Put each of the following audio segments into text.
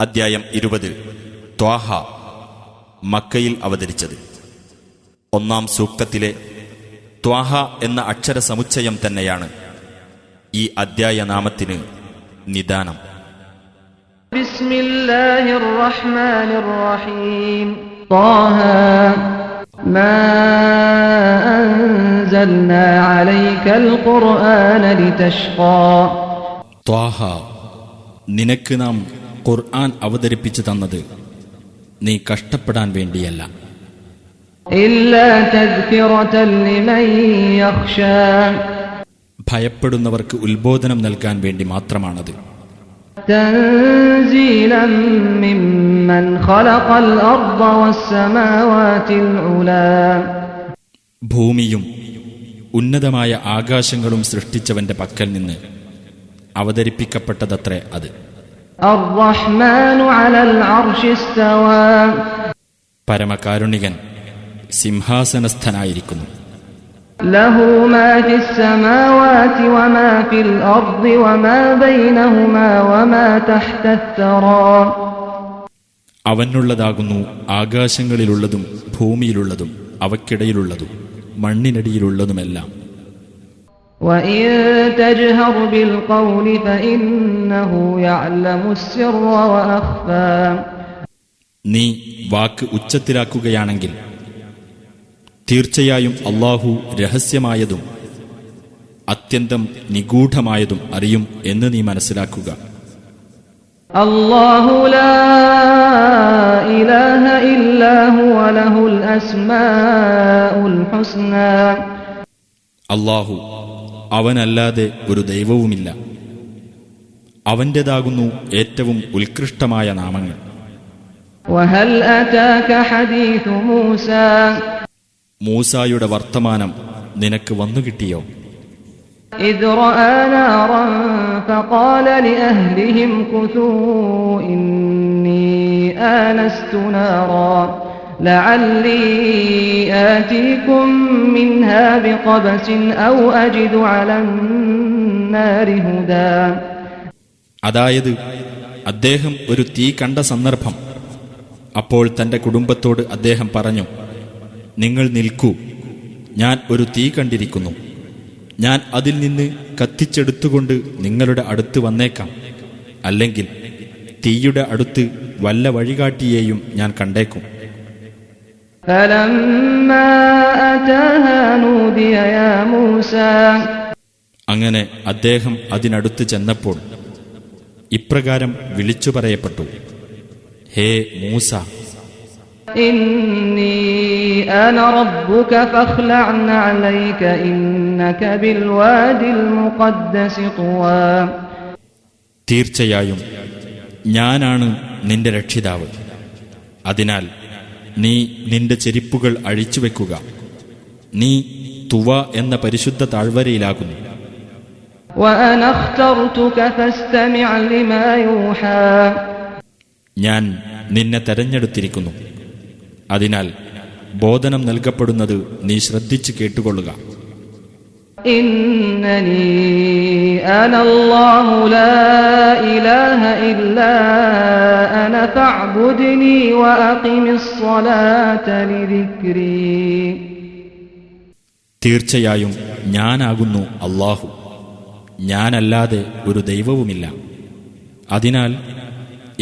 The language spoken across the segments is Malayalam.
അദ്ധ്യായം 20 ത്വാഹ, മക്കയിൽ അവതരിച്ചത്. ഒന്നാം സൂക്തത്തിലെ ത്വാഹ എന്ന അക്ഷര സമുച്ചയം തന്നെയാണ് ഈ അദ്ധ്യായ നാമത്തിന് നിദാനം. ബിസ്മില്ലാഹിർ റഹ്മാനിർ റഹീം. ത്വാഹ മാ അൻസൽനാ അലൈക്കൽ ഖുർആന ലിതശ്ഖാ. ത്വാഹ, നിനക്ക് നാം ഖുർആൻ അവതരിപ്പിച്ചു തന്നത് നീ കഷ്ടപ്പെടാൻ വേണ്ടിയല്ല, ഇല്ലാ തദ്കിറതൻ ലിമൻ യഖ്ശാ. ഭയപ്പെടുന്നവർക്ക് ഉത്ബോധനം നൽകാൻ വേണ്ടി മാത്രമാണത്. തൻസീലൻ മിമ്മൻ ഖലഖൽ അർദ വസ്സമാവാതിൽ ഉലാ. ഭൂമിയും ഉന്നതമായ ആകാശങ്ങളും സൃഷ്ടിച്ചവന്റെ പക്കൽ നിന്ന് അവതരിപ്പിക്കപ്പെട്ടതത്രേ അത്. അർറഹ്മാനു അലൽ അർശി ഇസ്തവാ. പരമകാരുണികൻ സിംഹാസനസ്ഥനായിരിക്കുന്നു. ലഹു മാ ഫിസ് സമാവാതി വമാ ഫിൽ അർദി വമാ ബൈനഹുമാ വമാ തഹ്തത് തറാ. അവനുള്ളതാകുന്നു ആകാശങ്ങളിലുള്ളതും ഭൂമിയിലുള്ളതും അവയ്ക്കിടയിലുള്ളതും മണ്ണിനടിയിലുള്ളതുമെല്ലാം. وَإِن تَجْهَرْ بِالْقَوْلِ فَإِنَّهُ يَعْلَمُ السِّرَّ وَأَخْفَى. നീ വാക്ക് ഉച്ചത്തിലാക്കുകയാണെങ്കിൽ തീർച്ചയായും അല്ലാഹു രഹസ്യമായതും അത്യന്തം നിഗൂഢമായതും അറിയും എന്ന് നീ മനസ്സിലാക്കുക. അല്ലാഹു ലാ ഇലാഹ ഇല്ലാ ഹുവ ലഹുൽ അസ്മാഉൽ ഹുസ്നാ. അല്ലാഹു, അവനല്ലാതെ ഒരു ദൈവവുമില്ല, അവന്റേതാകുന്നു ഏറ്റവും ഉത്കൃഷ്ടമായ നാമങ്ങൾ. വഹൽ അതാക ഹദീഥു മൂസാ. മൂസായുടെ വർത്തമാനം നിനക്ക് വന്നുകിട്ടിയോ? ഇദ് റആ നാറൻ ഫഖാല ലിഅഹ്ലിഹിം കുസൂ ഇന്നി ആനസ്തു നാറാ ലഅല്ലി ആതീകും മിൻഹാ ബിഖബസിൻ ഔ അജിദു അലന്നാരി ഹുദാ. അതായത് അദ്ദേഹം ഒരു തീ കണ്ട സന്ദർഭം. അപ്പോൾ തന്റെ കുടുംബത്തോട് അദ്ദേഹം പറഞ്ഞു, നിങ്ങൾ നിൽക്കൂ, ഞാൻ ഒരു തീ കണ്ടിരിക്കുന്നു, ഞാൻ അതിൽ നിന്ന് കത്തിച്ചെടുത്തുകൊണ്ട് നിങ്ങളുടെ അടുത്ത് വന്നേക്കാം, അല്ലെങ്കിൽ തീയുടെ അടുത്ത് വല്ല വഴികാട്ടിയെയും ഞാൻ കണ്ടേക്കും. അങ്ങനെ അദ്ദേഹം അതിനടുത്ത് ചെന്നപ്പോൾ ഇപ്രകാരം വിളിച്ചു പറയപ്പെട്ടു, ഹേ മൂസ, ഇന്നി അന റബ്ബുക ഫഖ്ലഅ അലൈക ഇന്നക ബിൽവാദിൽ മുഖദ്ദസി തുവാ. തീർച്ചയായും ഞാനാണ് നിന്റെ രക്ഷിതാവ്, അതിനാൽ നീ നിന്റെ ചെരിപ്പുകൾ അഴിച്ചുവെക്കുക, നീ തുവ എന്ന പരിശുദ്ധ താഴ്വരയിലാകുന്നു. വഅന അഖ്തർതുക ഫസ്തമിഅ ലിമാ യൂഹാ. ഞാൻ നിന്നെ തെരഞ്ഞെടുത്തിരിക്കുന്നു, അതിനാൽ ബോധനം നൽകപ്പെടുന്നത് നീ ശ്രദ്ധിച്ചു കേട്ടുകൊള്ളുക. ഇന്നനീ അനല്ലാഹു ലാ ഇലാഹ ഇല്ലാ അന ഫഅ്ബുദ്നി വഅഖിമിസ് സ്വലാത ലിദിക്രി. തീർച്ചയായും ഞാനാകുന്നു അല്ലാഹു, ഞാനല്ലാതെ ഒരു ദൈവവുമില്ല, അതിനാൽ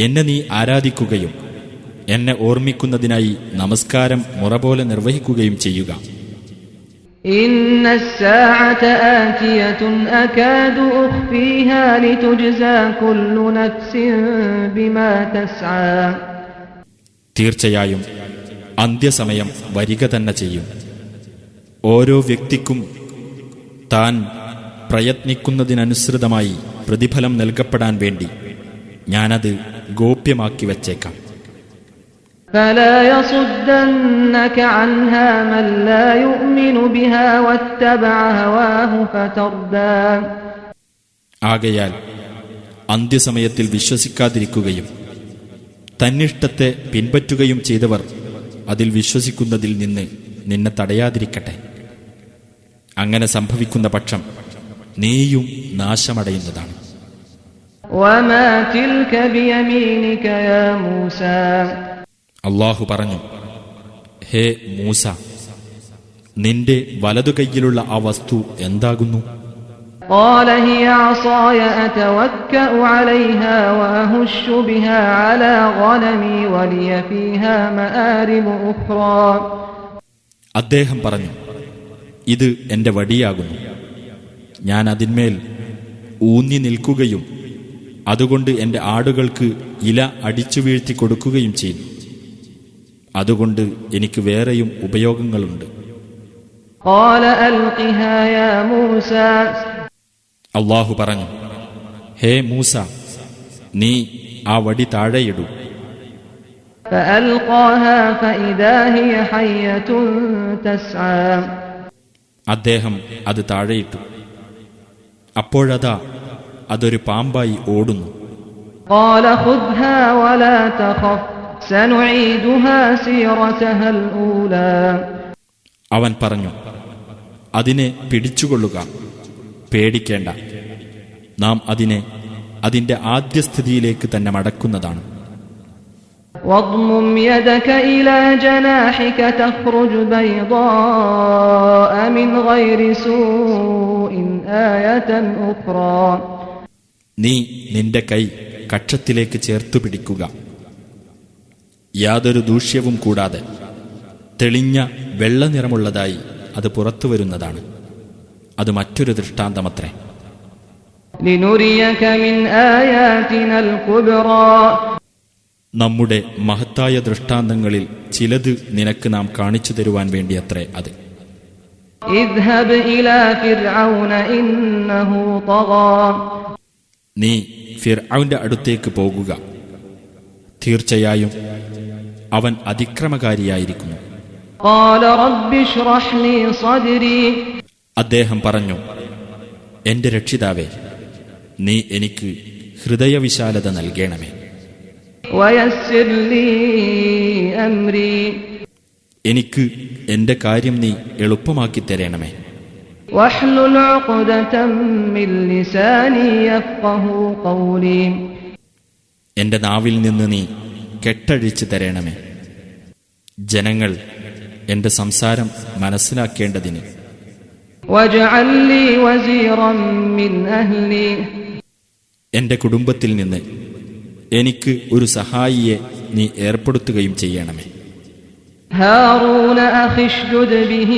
എന്നെ നീ ആരാധിക്കുകയും എന്നെ ഓർമ്മിക്കുന്നതിനായി നമസ്കാരം മുറപോലെ നിർവഹിക്കുകയും ചെയ്യുക. ഇന്നസ്സാഅത ആതിയതുൻ അകാദു ഉഖ്ഫീഹാ ലിതുജ്സാ കുല്ലു നഫ്സിൻ ബിമാ തസ്ആ. തീർച്ചയായും അന്ത്യസമയം വരിക തന്നെ ചെയ്യും. ഓരോ വ്യക്തിക്കും താൻ പ്രയത്നിക്കുന്നതിനനുസൃതമായി പ്രതിഫലം നൽകപ്പെടാൻ വേണ്ടി ഞാനത് ഗോപ്യമാക്കി വച്ചേക്കാം. فلا يصدنك عنها من لا يؤمن بها واتبع هواه فتردى. ആകയാൽ അന്ത്യസമയത്തിൽ വിശ്വസിക്കാതിരിക്കുകയും തന്നിഷ്ടത്തെ പിൻപറ്റുകയും ചെയ്തവർ അതിൽ വിശ്വസിക്കുന്നതിൽ നിന്ന് നിന്നെ തടയാതിരിക്കട്ടെ. അങ്ങനെ സംഭവിക്കുന്ന പക്ഷം നീയും നാശമടയുന്നതാണ്. وما تلك بيمينك يا موسى അല്ലാഹു പറഞ്ഞു, ഹേ മൂസ, നിന്റെ വലതുകൈയിലുള്ള ആ വസ്തു എന്താകുന്നു? قال هي عصاي أتوكأ عليها وأهش بها على غنمي ولي فيها مآرب أخرى. അദ്ദേഹം പറഞ്ഞു, ഇത് എന്റെ വടിയാകുന്നു. ഞാൻ അതിന്മേൽ ഊന്നി നിൽക്കുകയും അതുകൊണ്ട് എന്റെ ആടുകൾക്ക് ഇല അടിച്ചു വീഴ്ത്തി കൊടുക്കുകയും ചെയ്തു. അതുകൊണ്ട് എനിക്ക് വേറെയും ഉപയോഗങ്ങളുണ്ട്. قال ألقها يا موسى അല്ലാഹു പറഞ്ഞു, ഹേ മൂസ, നീ ആ വടി താഴെയിടൂ. فألقاها فإذا هي حية تسعى. അദ്ദേഹം അത് താഴെയിട്ടു. അപ്പോഴതാ അതൊരു പാമ്പായി ഓടുന്നു. قال خذها ولا تخف سنعيدها سيرتها الأولى. അവൻ പറഞ്ഞു, അതിനെ പിടിച്ചുകൊള്ളുക, പേടിക്കേണ്ട, നാം അതിനെ അതിന്റെ ആദ്യസ്ഥിതിയിലേക്ക് തന്നെ മടക്കുന്നതാണ്. واضمم يدك إلى جناحك تخرج بيضاء من غير سوء آية أخرى. നീ നിന്റെ കൈ കക്ഷത്തിലേക്ക് ചേർത്തു പിടിക്കുക. യാതൊരു ദൂഷ്യവും കൂടാതെ തെളിഞ്ഞ വെള്ള നിറമുള്ളതായി അത് പുറത്തു വരുന്നതാണ്. അത് മറ്റൊരു ദൃഷ്ടാന്തമത്രേ. لنريك من آياتنا الكبرى. നമ്മുടെ മഹത്തായ ദൃഷ്ടാന്തങ്ങളിൽ ചിലത് നിനക്ക് നാം കാണിച്ചു തരുവാൻ വേണ്ടിയത്രേ അത്. اذهب إلى فرعون إنه طغى. നീ ഫിർഔന്റെ അടുത്തേക്ക് പോകുക, തീർച്ചയായും അവൻ അതിക്രമകാരിയായിരിക്കുന്നു. قال رب اشرح لي صدري. അദ്ദേഹം പറഞ്ഞു, എന്റെ രക്ഷിതാവേ, നീ എനിക്ക് ഹൃദയവിശാലത നൽകണമേ. ويسر لي أمري. എനിക്ക് എന്റെ കാര്യം നീ എളുപ്പമാക്കി തരണമേ. واحلل عقدة من لساني يفقهوا قولي. എന്റെ നാവിൽ നിന്ന് നീ കെട്ടഴിച്ചു തരണമേ, ജനങ്ങൾ എന്റെ സംസാരം മനസ്സിലാക്കേണ്ടതിന്. واجعل لي وزيرا من أهلي. എന്റെ കുടുംബത്തിൽ നിന്ന് എനിക്ക് ഒരു സഹായിയെ നീ ഏർപ്പെടുത്തുകയും ചെയ്യണമേ. هارون أخي اشدد به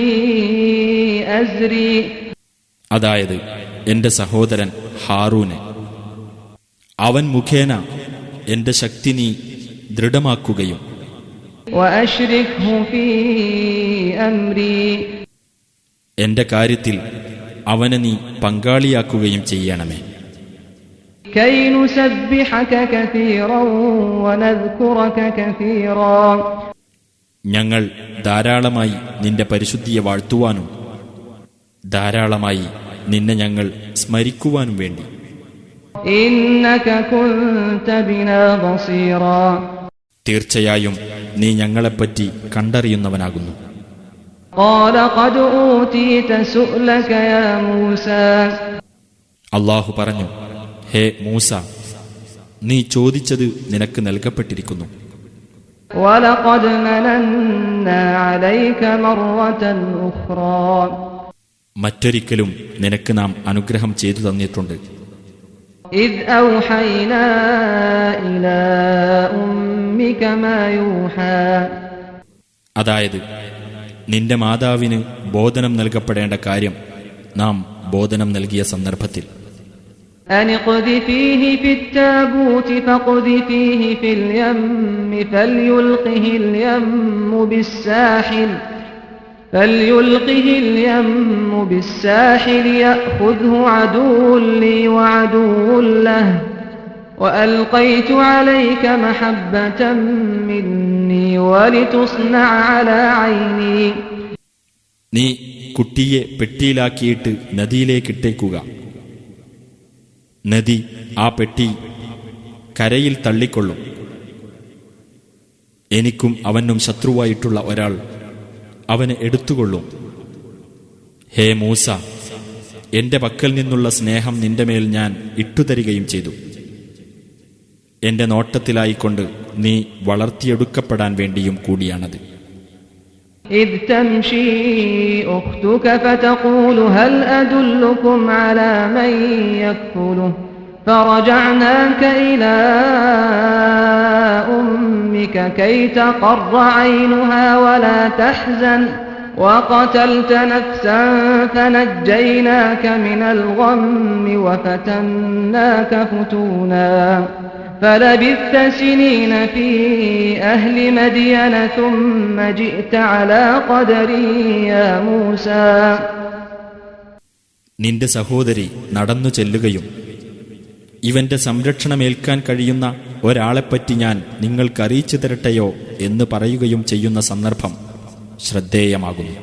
أزري. അതായത് എന്റെ സഹോദരൻ ഹാറൂന്, അവൻ മുഖേന എന്റെ ശക്തി നീ ദൃഢമാക്കുകയും وأشركه في أمري. എന്റെ കാര്യത്തിൽ അവനെ നീ പങ്കാളിയാക്കുകയും ചെയ്യണമേ. كي نسبحك كثيرا ونذكرك كثيرا. ഞങ്ങൾ ധാരാളമായി നിന്റെ പരിശുദ്ധിയെ വാഴ്ത്തുവാനും ധാരാളമായി നിന്നെ ഞങ്ങൾ സ്മരിക്കുവാനും വേണ്ടി. إنك كنت بنا بصيرا. തീർച്ചയായും നീ ഞങ്ങളെപ്പറ്റി കണ്ടറിയുന്നവനാകുന്നു. قال قد أوتيت سؤلك يا موسى. അല്ലാഹു പറഞ്ഞു, ഹേ മൂസ, നീ ചോദിച്ചത് നിനക്ക് നൽകപ്പെട്ടിരിക്കുന്നു. ولقد مننا عليك مرة أخرى. മറ്റൊരിക്കലും നിനക്ക് നാം അനുഗ്രഹം ചെയ്തു തന്നിട്ടുണ്ട്. إذ أوحينا إلى أمك ما يوحى. അതായത് നിന്റെ മാതാവിന് ബോധനം നൽകപ്പെടേണ്ട കാര്യം നാം ബോധനം നൽകിയ സന്ദർഭത്തിൽ. أن اقذفيه في التابوت فاقذفيه في اليم فليلقه اليم بالساحل يأخذه عدو لي وعدو له وألقيت عليك محبة مني ولتصنع على عيني. നീ കുട്ടിയെ പെട്ടിയിലാക്കിയിട്ട് നദിയിലേക്കിട്ടേക്കുക. നദി ആ പെട്ടി കരയിൽ തള്ളിക്കൊള്ളും. എനിക്കും അവനും ശത്രുവായിട്ടുള്ള ഒരാൾ അവനെ എടുത്തുകൊള്ളും. ഹേ മൂസ, എന്റെ പക്കൽ നിന്നുള്ള സ്നേഹം നിന്റെ മേൽ ഞാൻ ഇട്ടുതരികയും ചെയ്തു. എന്റെ നോട്ടത്തിലായിക്കൊണ്ട് നീ വളർത്തിയെടുക്കപ്പെടാൻ വേണ്ടിയും കൂടിയാണത്. إذ تمشي أختك فتقول هل أدلكم على من يكفله فرجعناك إلى أمك كي تقر عينها ولا تحزن وقتلت نفسا فنجيناك من الغم وفتناك فتونا فلبثت سنين في أهل مدين ثم جئت على قدر يا موسى. നിന്റെ സഹോദരി നടന്നു ചെല്ലുകയും ഇവന്റെ സംരക്ഷണമേൽക്കാൻ കഴിയുന്ന ഒരാളെപ്പറ്റി ഞാൻ നിങ്ങൾക്കറിയിച്ചു തരട്ടെയോ എന്ന് പറയുകയും ചെയ്യുന്ന സന്ദർഭം ശ്രദ്ധേയമാകുന്നു.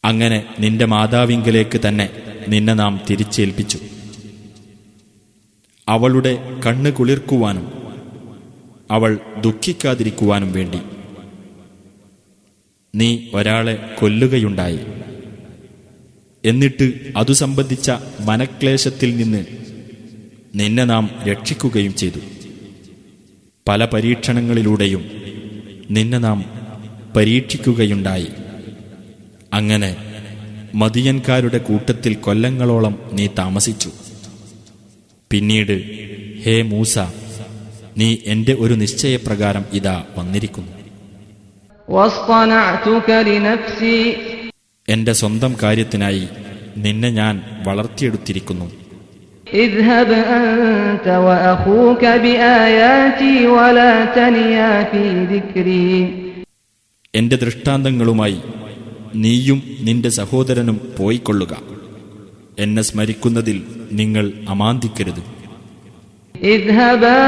അങ്ങനെ നിന്റെ മാതാവിങ്കലേക്ക് തന്നെ നിന്നെ നാം തിരിച്ചേൽപ്പിച്ചു. അവളുടെ കണ്ണ് കുളിർക്കുവാനും അവൾ ദുഃഖിക്കാതിരിക്കുവാനും വേണ്ടി നീ ഒരാളെ കൊല്ലുകയുണ്ടായി. എന്നിട്ട് അതു സംബന്ധിച്ച മനക്ലേശത്തിൽ നിന്ന് നിന്നെ നാം രക്ഷിക്കുകയും ചെയ്തു. പല പരീക്ഷണങ്ങളിലൂടെയും നിന്നെ നാം പരീക്ഷിക്കുകയുണ്ടായി. അങ്ങനെ മദിയൻകാരുടെ കൂട്ടത്തിൽ കൊല്ലങ്ങളോളം നീ താമസിച്ചു. പിന്നീട് ഹേ മൂസ, നീ എന്റെ ഒരു നിശ്ചയപ്രകാരം ഇതാ വന്നിരിക്കുന്നു. എന്റെ സ്വന്തം കാര്യത്തിനായി നിന്നെ ഞാൻ വളർത്തിയെടുത്തിരിക്കുന്നു. ഇദ്ഹബ് അൻത വഅഖൂക ബിആയാതി വലാ തനിയാ ഫീ ദിക്രി. എന്റെ ദൃഷ്ടാന്തങ്ങളുമായി നീയും നിന്റെ സഹോദരനും പോയിക്കൊള്ളുക. എന്നെ സ്മരിക്കുന്നതിൽ നിങ്ങൾ അമാന്തിക്കരുത്. ഇദ്ഹബാ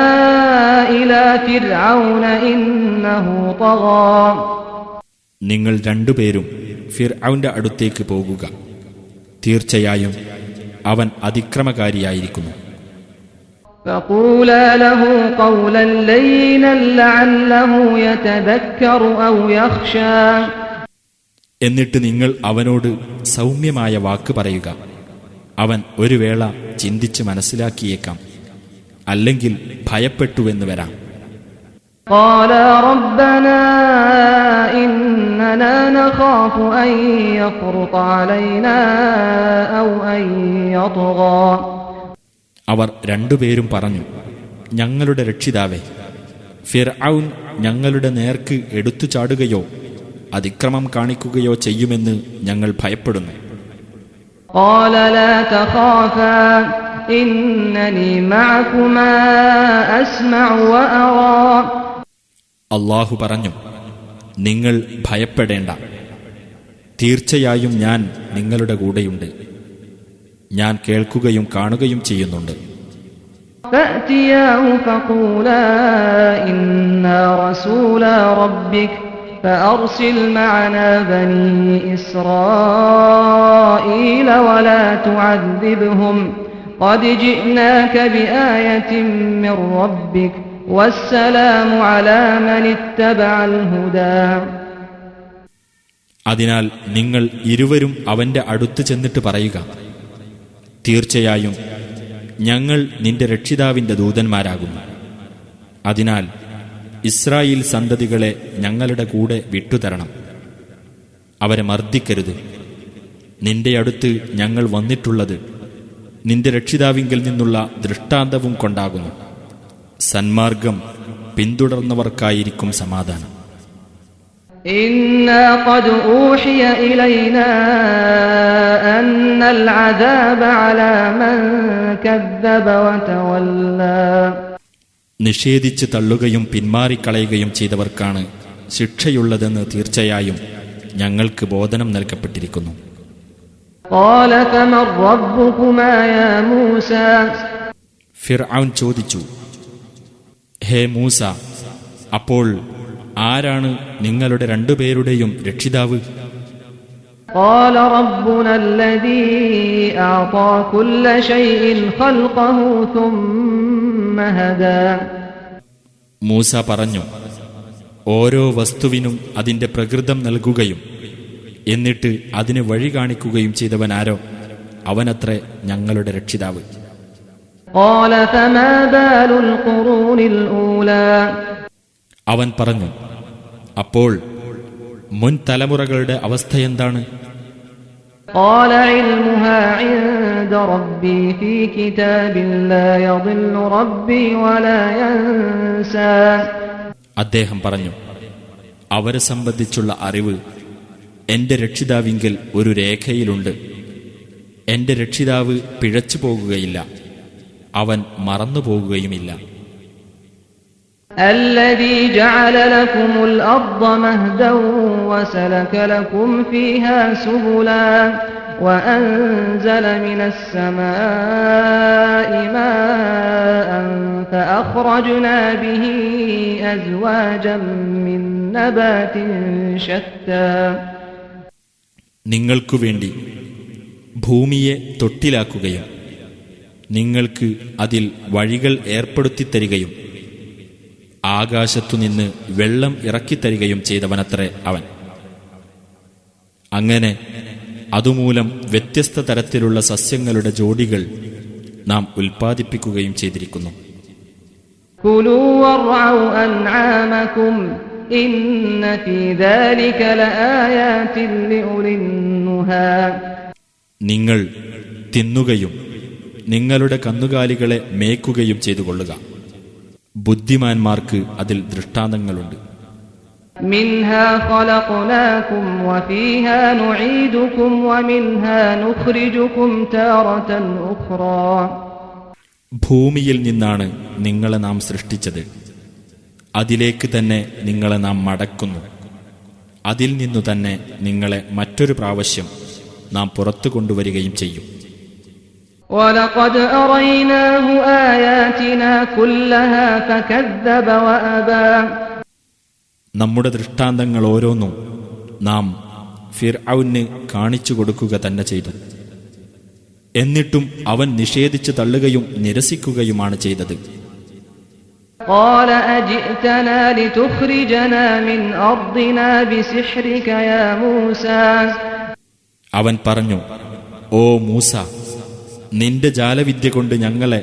ഇലാ ഫിർഔന ഇന്നഹു തഗാ. നിങ്ങൾ രണ്ടുപേരും ഫിർഔന്റെ അടുത്തേക്ക് പോകുക. തീർച്ചയായും അവൻ അതിക്രമകാരിയായിരിക്കുന്നു. ഫഖൂലാ ലഹു ഖൗലൻ ലയ്യിനൻ ലഅല്ലഹു യതദക്കറു ഔ യഖ്ശാ. എന്നിട്ട് നിങ്ങൾ അവനോട് സൗമ്യമായ വാക്ക് പറയുക. അവൻ ഒരു വേള ചിന്തിച്ച് മനസ്സിലാക്കിയേക്കാം, അല്ലെങ്കിൽ ഭയപ്പെട്ടുവെന്ന് വരാം. ഖാലാ റബ്ബനാ ഇന്നനാ നഖാഫു അൻ യഫ്റുത അലൈനാ ഔ അൻ യത്ഗാ. അവർ രണ്ടുപേരും പറഞ്ഞു, ഞങ്ങളുടെ രക്ഷിതാവേ, ഫിർഔൻ ഞങ്ങളുടെ നേർക്ക് എടുത്തു ചാടുകയോ അതിക്രമം കാണിക്കുകയോ ചെയ്യുമെന്ന് ഞങ്ങൾ ഭയപ്പെടുന്നു. ഖാല ലാ തഖാഫാ ഇന്നനീ മഅകുമാ അസ്മഉ വഅറാ. അല്ലാഹു പറഞ്ഞു, നിങ്ങൾ ഭയപ്പെടേണ്ട, തീർച്ചയായും ഞാൻ നിങ്ങളുടെ കൂടെയുണ്ട്. ഞാൻ കേൾക്കുകയും കാണുകയും ചെയ്യുന്നുണ്ട്. ഫഅതിയാഹു ഫഖൂലാ ഇന്നാ റസൂലാ റബ്ബിക فأرسل معنا بني إسرائيل ولا تعذبهم قد جئناك بآية من ربك والسلام على من اتبع الهدى. അതിനാൽ നിങ്ങൾ ഇരുവരും അവന്റെ അടുത്ത് ചെന്നിട്ട് പറയുക, തീർച്ചയായും ഞങ്ങൾ നിന്റെ രക്ഷിതാവിന്റെ ദൂതന്മാരാകുന്നു. അതിനാൽ ഇസ്രായേൽ സന്തതികളെ ഞങ്ങളുടെ കൂടെ വിട്ടുതരണം. അവരെ മർദ്ദിക്കരുത്. നിന്റെ അടുത്ത് ഞങ്ങൾ വന്നിട്ടുള്ളത് നിന്റെ രക്ഷിതാവിങ്കിൽ നിന്നുള്ള ദൃഷ്ടാന്തവും കൊണ്ടാകുന്നു. സന്മാർഗം പിന്തുടർന്നവർക്കായിരിക്കും സമാധാനം. ഇന്നാ ഖദ് ഊഹിയ ഇലൈനാ അന്നൽ അദാബ അലാ മൻ കദ്ദബ വതവല്ലാ. നിഷേധിച്ച് തള്ളുകയും പിന്മാറിക്കളയുകയും ചെയ്തവർക്കാണ് ശിക്ഷയുള്ളതെന്ന് തീർച്ചയായും ഞങ്ങൾക്ക് ബോധനം നൽകപ്പെട്ടിരിക്കുന്നു. ഖാല ഫമൻ റബ്ബുകുമാ യാ മൂസാ. ഫിർഔൻ ചോദിച്ചു, ഹേ മൂസ, അപ്പോൾ ആരാണ് നിങ്ങളുടെ രണ്ടുപേരുടെയും രക്ഷിതാവ്? ഖാല റബ്ബുനാ അല്ലദീ അഅതാ കുല്ല ശൈഇൻ ഖൽഖഹു സുമ്മ ഹദാ. മൂസ പറഞ്ഞു, ഓരോ വസ്തുവിനും അതിന്റെ പ്രകൃതം നൽകുകയും എന്നിട്ട് അതിന് വഴി കാണിക്കുകയും ചെയ്തവനാരോ അവനത്രേ ഞങ്ങളുടെ രക്ഷിതാവ്. قال فما بال القرون الأولى അവൻ പറഞ്ഞു, അപ്പോൾ മുൻ തലമുറകളുടെ അവസ്ഥയെന്താണ്? قال علمها عند ربي في كتاب لا يضل ربي ولا ينسى അദ്ദേഹം പറഞ്ഞു, അവരെ സംബന്ധിച്ചുള്ള അറിവ് എന്റെ രക്ഷിതാവിങ്കൽ ഒരു രേഖയിലുണ്ട്. എന്റെ രക്ഷിതാവ് പിഴച്ചു പോകുകയില്ല, അവൻ മറന്നുപോകുകയുമില്ല. الذي جعل لكم الأرض مهدا وسلك لكم فيها سبلا وأنزل من السماء ماء فأخرجنا به أزواجا من نبات شتى നിങ്ങൾക്കു വേണ്ടി ഭൂമിയെ തൊട്ടിലാക്കുകയും നിങ്ങൾക്ക് അതിൽ വഴികൾ ഏർപ്പെടുത്തിത്തരികയും ആകാശത്തുനിന്ന് വെള്ളം ഇറക്കിത്തരികയും ചെയ്തവനത്രേ അവൻ. അങ്ങനെ അതുമൂലം വ്യത്യസ്ത തരത്തിലുള്ള സസ്യങ്ങളുടെ ജോഡികൾ നാം ഉൽപ്പാദിപ്പിക്കുകയും ചെയ്തിരിക്കുന്നു. كلوا وارعوا أنعامكم إن في ذلك لآيات لأولي النهى നിങ്ങൾ തിന്നുകയും നിങ്ങളുടെ കന്നുകാലികളെ മേയ്ക്കുകയും ചെയ്തുകൊള്ളുക. ബുദ്ധിമാന്മാർക്ക് അതിൽ ദൃഷ്ടാന്തങ്ങളുണ്ട്. منها خلقناكم وفيها نعيدكم ومنها نخرجكم تارة أخرى ഭൂമിയിൽ നിന്നാണ് നിങ്ങളെ നാം സൃഷ്ടിച്ചത്, അതിലേക്ക് തന്നെ നിങ്ങളെ നാം മടക്കുന്നു, അതിൽ നിന്നു തന്നെ നിങ്ങളെ മറ്റൊരു പ്രാവശ്യം നാം പുറത്തു കൊണ്ടുവരികയും ചെയ്യും. وَلَقَدْ أَرَيْنَاهُ آيَاتِنَا كُلَّهَا فَكَذَّبَ وَأَبَى നമ്മുടെ ദൃഷ്ടാന്തങ്ങൾ ഓരോന്നും നാം ഫിർഔന് കാണിച്ചു കൊടുക്കുക തന്നെ ചെയ്തു. എന്നിട്ടും അവൻ നിഷേധിച്ചു തള്ളുകയും നിരസിക്കുകയുമാണ് ചെയ്തത്. قَالَ أَجِئْتَنَا لِتُخْرِجَنَا مِنْ أَرْضِنَا بِسِحْرِكَ يَا مُوسَى അവൻ പറഞ്ഞു, ഓ മൂസ, നിന്റെ ജാലവിദ്യ കൊണ്ട് ഞങ്ങളെ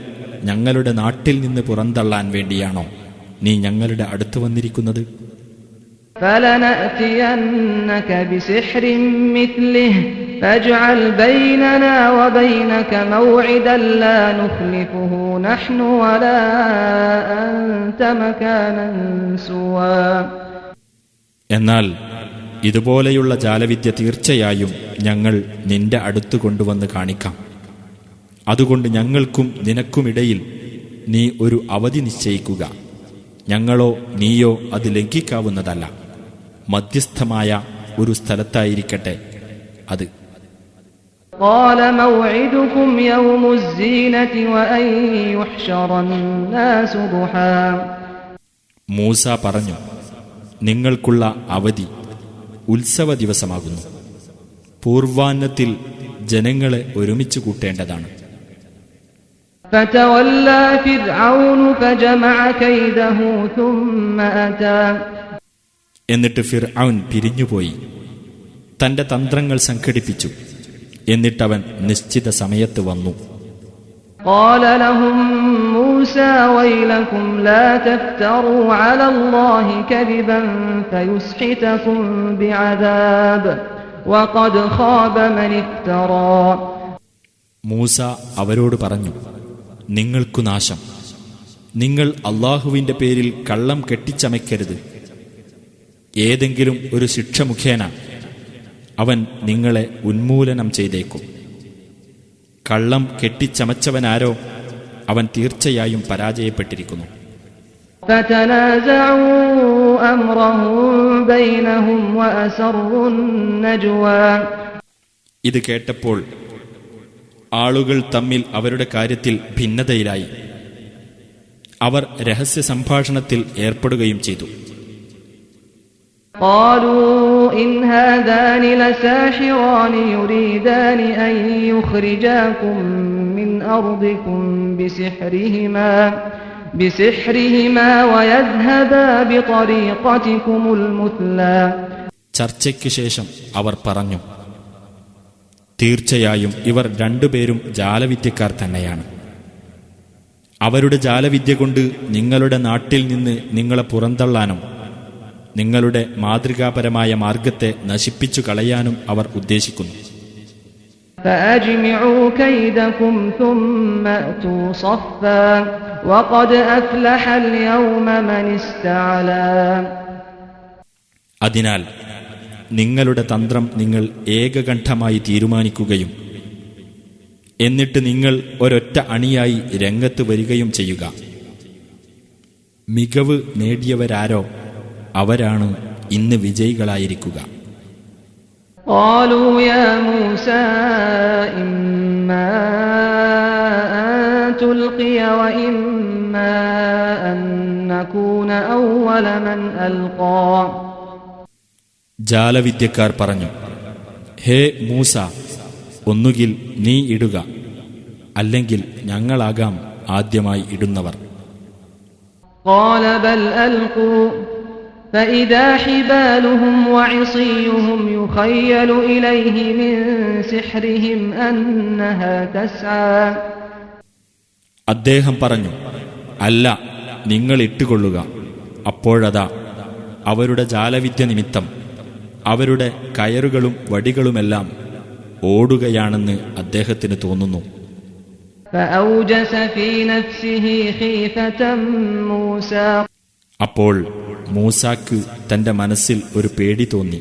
ഞങ്ങളുടെ നാട്ടിൽ നിന്ന് പുറന്തള്ളാൻ വേണ്ടിയാണോ നീ ഞങ്ങളുടെ അടുത്ത് വന്നിരിക്കുന്നത്? فَلَنَأْتِيَنَّكَ بِسِحْرٍ مِثْلِهِ فَاجْعَلْ بَيْنَنَا وَبَيْنَكَ مَوْعِدًا لَا نُخْلِفُهُ نَحْنُ وَلَا أَنْتَ مَكَانًا سُوًى എന്നാൽ ഇതുപോലെയുള്ള ജാലവിദ്യ തീർച്ചയായും ഞങ്ങൾ നിന്റെ അടുത്ത് കൊണ്ടുവന്ന് കാണിക്കാം. അതുകൊണ്ട് ഞങ്ങൾക്കും നിനക്കുമിടയിൽ നീ ഒരു അവധി നിശ്ചയിക്കുക. ഞങ്ങളോ നീയോ അത് ലംഘിക്കാവുന്നതല്ല. മധ്യസ്ഥമായ ഒരു സ്ഥലത്തായിരിക്കട്ടെ അത്. قَالَ مَوْعِدُكُمْ يَوْمُ الزِّينَةِ وَأَنْ يُحْشَرَ النَّاسُ ضُحًى മൂസ പറഞ്ഞു, നിങ്ങൾക്കുള്ള അവധി ഉത്സവ ദിവസമാകുന്നു. പൂർവാന്നത്തിൽ ജനങ്ങളെ ഒരുമിച്ച് കൂട്ടേണ്ടതാണ്. فَتَوَلَّى فِرْعَوْنُ فَجَمَعَ كَيْدَهُ ثُمَّ أَتَى എന്നിട്ട് ഫിർഔൻ പിരിഞ്ഞുപോയി തന്റെ തന്ത്രങ്ങൾ സംഘടിപ്പിച്ചു. എന്നിട്ടവൻ നിശ്ചിത സമയത്ത് വന്നു. قَالَ لَهُم مُوسَى وَيْلَكُمْ لَا تَفْتَرُوا عَلَى اللَّهِ كَذِبًا فَيُسْحِتَكُم بِعَذَابٍ وَقَدْ خَابَ مَنِ افْتَرَى മൂസ അവരോട് പറഞ്ഞു, നിങ്ങൾക്കു നാശം. നിങ്ങൾ അള്ളാഹുവിന്റെ പേരിൽ കള്ളം കെട്ടിച്ചമയ്ക്കരുത്. ഏതെങ്കിലും ഒരു ശിക്ഷ മുഖേന അവൻ നിങ്ങളെ ഉന്മൂലനം ചെയ്തേക്കും. കള്ളം കെട്ടിച്ചമച്ചവനാരോ അവൻ തീർച്ചയായും പരാജയപ്പെട്ടിരിക്കുന്നു. فَتَنَازَعُوا أَمْرَهُم بَيْنَهُمْ وَأَسَرُّوا النَّجْوَى ഇത് കേട്ടപ്പോൾ ആളുകൾ തമ്മിൽ അവരുടെ കാര്യത്തിൽ ഭിന്നതയിലായി. അവർ രഹസ്യ സംഭാഷണത്തിൽ ഏർപ്പെടുകയും ചെയ്തു. قَالُوا إِنْ هَذَانِ لَسَاحِرَانِ يُرِيدَانِ أَنْ يُخْرِجَاكُمْ مِنْ أَرْضِكُمْ بِسِحْرِهِمَا وَيَذْهَبَا بِطَرِيقَتِكُمُ الْمُثْلَى ചർച്ചയ്ക്ക് ശേഷം അവർ പറഞ്ഞു, തീർച്ചയായും ഇവർ രണ്ടുപേരും ജാലവിദ്യക്കാർ തന്നെയാണ്. അവരുടെ ജാലവിദ്യ കൊണ്ട് നിങ്ങളുടെ നാട്ടിൽ നിന്ന് നിങ്ങളെ പുറന്തള്ളാനും നിങ്ങളുടെ മാതൃകാപരമായ മാർഗത്തെ നശിപ്പിച്ചു കളയാനും അവർ ഉദ്ദേശിക്കുന്നു. فأجمعوا كيدكم ثم أتوا صفا وقد أفلح اليوم من استعلى. അതിനാൽ നിങ്ങളുടെ തന്ത്രം നിങ്ങൾ ഏകകണ്ഠമായി തീരുമാനിക്കുകയും എന്നിട്ട് നിങ്ങൾ ഒരൊറ്റ അണിയായി രംഗത്ത് വരികയും ചെയ്യുക. മികവ് നേടിയവരാരോ അവരാണ് ഇന്ന് വിജയികളായിരിക്കുക. قالوا يا موسى إما أن تلقي وإما أن نكون أول من ألقى. ജാലവിദ്യക്കാർ പറഞ്ഞു, ഹേ മൂസ, ഒന്നുകിൽ നീ ഇടുക, അല്ലെങ്കിൽ ഞങ്ങളാകാം ആദ്യമായി ഇടുന്നവർ. قال بل ألقوا فإذا حبالهم وعصيهم يخيل إليه من سحرهم أنها تسعى. അദ്ദേഹം പറഞ്ഞു, അല്ല, നിങ്ങൾ ഇട്ടുകൊള്ളുക. അപ്പോഴതാ അവരുടെ ജാലവിദ്യ നിമിത്തം അവരുടെ കയറുകളും വടികളുമെല്ലാം ഓടുകയാണെന്ന് അദ്ദേഹത്തിന് തോന്നുന്നു. فأوجس في نفسه خيفة موسى. അപ്പോൾ മൂസാക്ക് തന്റെ മനസ്സിൽ ഒരു പേടി തോന്നി.